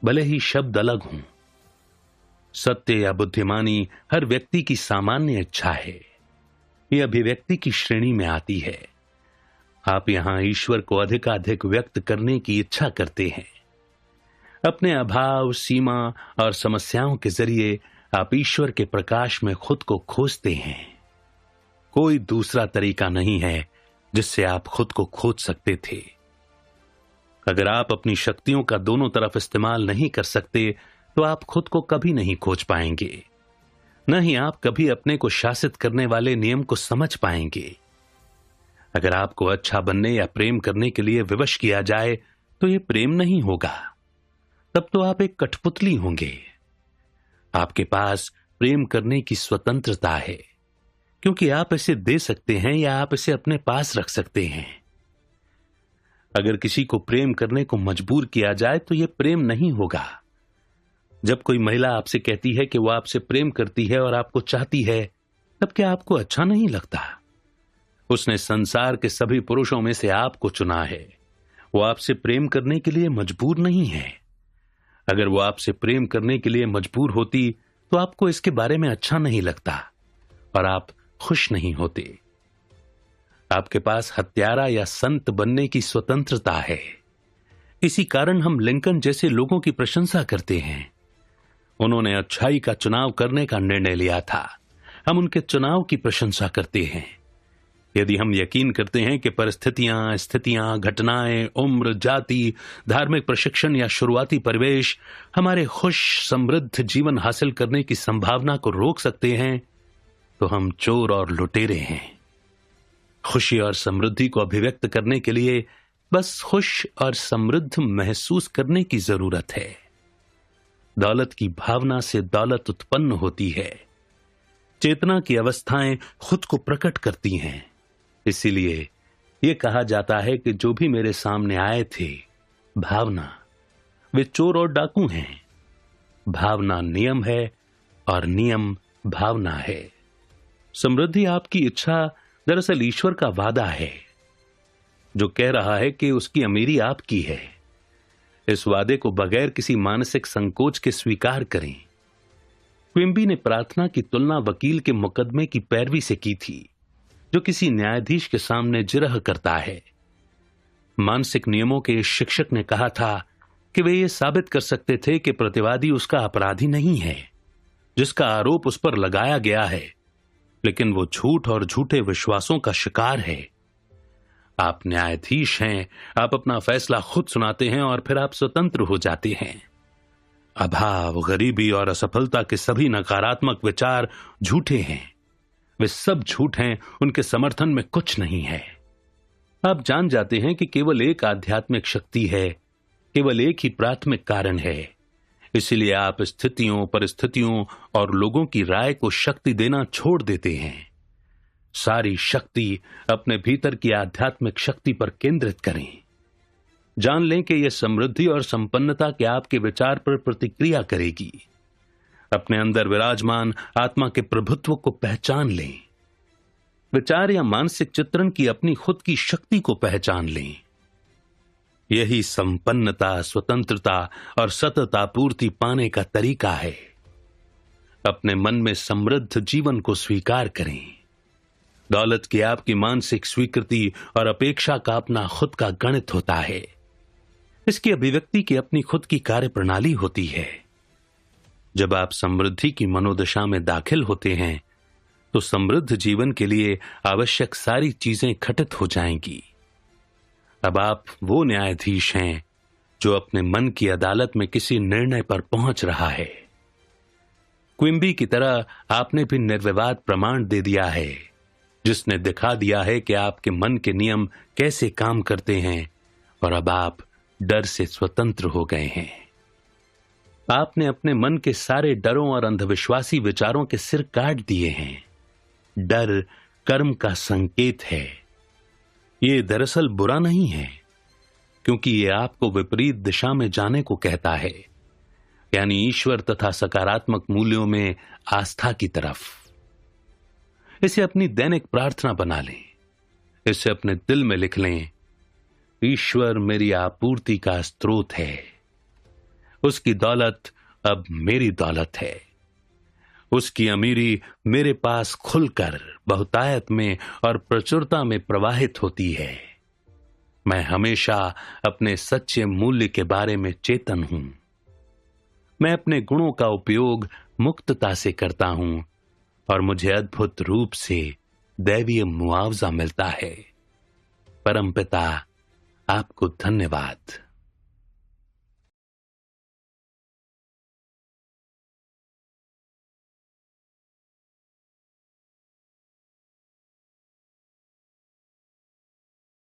भले ही शब्द अलग हों। सत्य या बुद्धिमानी हर व्यक्ति की सामान्य इच्छा है। यह अभिव्यक्ति की श्रेणी में आती है। आप यहां ईश्वर को अधिकाधिक व्यक्त करने की इच्छा करते हैं। अपने अभाव, सीमा और समस्याओं के जरिए आप ईश्वर के प्रकाश में खुद को खोजते हैं। कोई दूसरा तरीका नहीं है जिससे आप खुद को खोज सकते थे। अगर आप अपनी शक्तियों का दोनों तरफ इस्तेमाल नहीं कर सकते तो आप खुद को कभी नहीं खोज पाएंगे, न ही आप कभी अपने को शासित करने वाले नियम को समझ पाएंगे। अगर आपको अच्छा बनने या प्रेम करने के लिए विवश किया जाए तो यह प्रेम नहीं होगा, तब तो आप एक कठपुतली होंगे। आपके पास प्रेम करने की स्वतंत्रता है, क्योंकि आप इसे दे सकते हैं या आप इसे अपने पास रख सकते हैं। अगर किसी को प्रेम करने को मजबूर किया जाए तो यह प्रेम नहीं होगा। जब कोई महिला आपसे कहती है कि वो आपसे प्रेम करती है और आपको चाहती है, तब क्या आपको अच्छा नहीं लगता? उसने संसार के सभी पुरुषों में से आपको चुना है। वो आपसे प्रेम करने के लिए मजबूर नहीं है। अगर वो आपसे प्रेम करने के लिए मजबूर होती तो आपको इसके बारे में अच्छा नहीं लगता और आप खुश नहीं होते। आपके पास हत्यारा या संत बनने की स्वतंत्रता है। इसी कारण हम लिंकन जैसे लोगों की प्रशंसा करते हैं। उन्होंने अच्छाई का चुनाव करने का निर्णय लिया था। हम उनके चुनाव की प्रशंसा करते हैं। यदि हम यकीन करते हैं कि परिस्थितियां, स्थितियां, घटनाएं, उम्र, जाति, धार्मिक प्रशिक्षण या शुरुआती परिवेश हमारे खुश, समृद्ध जीवन हासिल करने की संभावना को रोक सकते हैं, तो हम चोर और लुटेरे हैं। खुशी और समृद्धि को अभिव्यक्त करने के लिए बस खुश और समृद्ध महसूस करने की जरूरत है। दौलत की भावना से दौलत उत्पन्न होती है। चेतना की अवस्थाएं खुद को प्रकट करती हैं। इसीलिए यह कहा जाता है कि जो भी मेरे सामने आए थे भावना, वे चोर और डाकू हैं। भावना नियम है और नियम भावना है। समृद्धि आपकी इच्छा दरअसल ईश्वर का वादा है, जो कह रहा है कि उसकी अमीरी आपकी है। इस वादे को बगैर किसी मानसिक संकोच के स्वीकार करें। क्विम्बी ने प्रार्थना की तुलना वकील के मुकदमे की पैरवी से की थी, जो किसी न्यायाधीश के सामने जिरह करता है। मानसिक नियमों के इस शिक्षक ने कहा था कि वे ये साबित कर सकते थे कि प्रतिवादी उसका अपराधी नहीं है, जिसका आरोप उस पर लगाया गया है, लेकिन वो झूठ और झूठे विश्वासों का शिकार है। आप न्यायाधीश हैं, आप अपना फैसला खुद सुनाते हैं और फिर आप स्वतंत्र हो जाते हैं। अभाव, गरीबी और असफलता के सभी नकारात्मक विचार झूठे हैं। वे सब झूठ हैं, उनके समर्थन में कुछ नहीं है। आप जान जाते हैं कि केवल एक आध्यात्मिक शक्ति है, केवल एक ही प्राथमिक कारण है। इसलिए आप स्थितियों, परिस्थितियों और लोगों की राय को शक्ति देना छोड़ देते हैं। सारी शक्ति अपने भीतर की आध्यात्मिक शक्ति पर केंद्रित करें। जान लें कि यह समृद्धि और संपन्नता के आपके विचार पर प्रतिक्रिया करेगी। अपने अंदर विराजमान आत्मा के प्रभुत्व को पहचान लें। विचार या मानसिक चित्रण की अपनी खुद की शक्ति को पहचान लें। यही संपन्नता, स्वतंत्रता और सतत आपूर्ति पाने का तरीका है। अपने मन में समृद्ध जीवन को स्वीकार करें। दौलत की आपकी मानसिक स्वीकृति और अपेक्षा का अपना खुद का गणित होता है। इसकी अभिव्यक्ति की अपनी खुद की कार्यप्रणाली होती है। जब आप समृद्धि की मनोदशा में दाखिल होते हैं तो समृद्ध जीवन के लिए आवश्यक सारी चीजें घटित हो जाएंगी। अब आप वो न्यायाधीश हैं जो अपने मन की अदालत में किसी निर्णय पर पहुंच रहा है। क्विम्बी की तरह आपने भी निर्विवाद प्रमाण दे दिया है, जिसने दिखा दिया है कि आपके मन के नियम कैसे काम करते हैं, और अब आप डर से स्वतंत्र हो गए हैं। आपने अपने मन के सारे डरों और अंधविश्वासी विचारों के सिर काट दिए हैं। डर कर्म का संकेत है। ये दरअसल बुरा नहीं है, क्योंकि ये आपको विपरीत दिशा में जाने को कहता है, यानी ईश्वर तथा सकारात्मक मूल्यों में आस्था की तरफ। इसे अपनी दैनिक प्रार्थना बना लें। इसे अपने दिल में लिख लें, ईश्वर मेरी आपूर्ति का स्रोत है। उसकी दौलत अब मेरी दौलत है। उसकी अमीरी मेरे पास खुलकर बहुतायत में और प्रचुरता में प्रवाहित होती है। मैं हमेशा अपने सच्चे मूल्य के बारे में चेतन हूं। मैं अपने गुणों का उपयोग मुक्तता से करता हूं और मुझे अद्भुत रूप से दैवीय मुआवजा मिलता है। परमपिता, आपको धन्यवाद।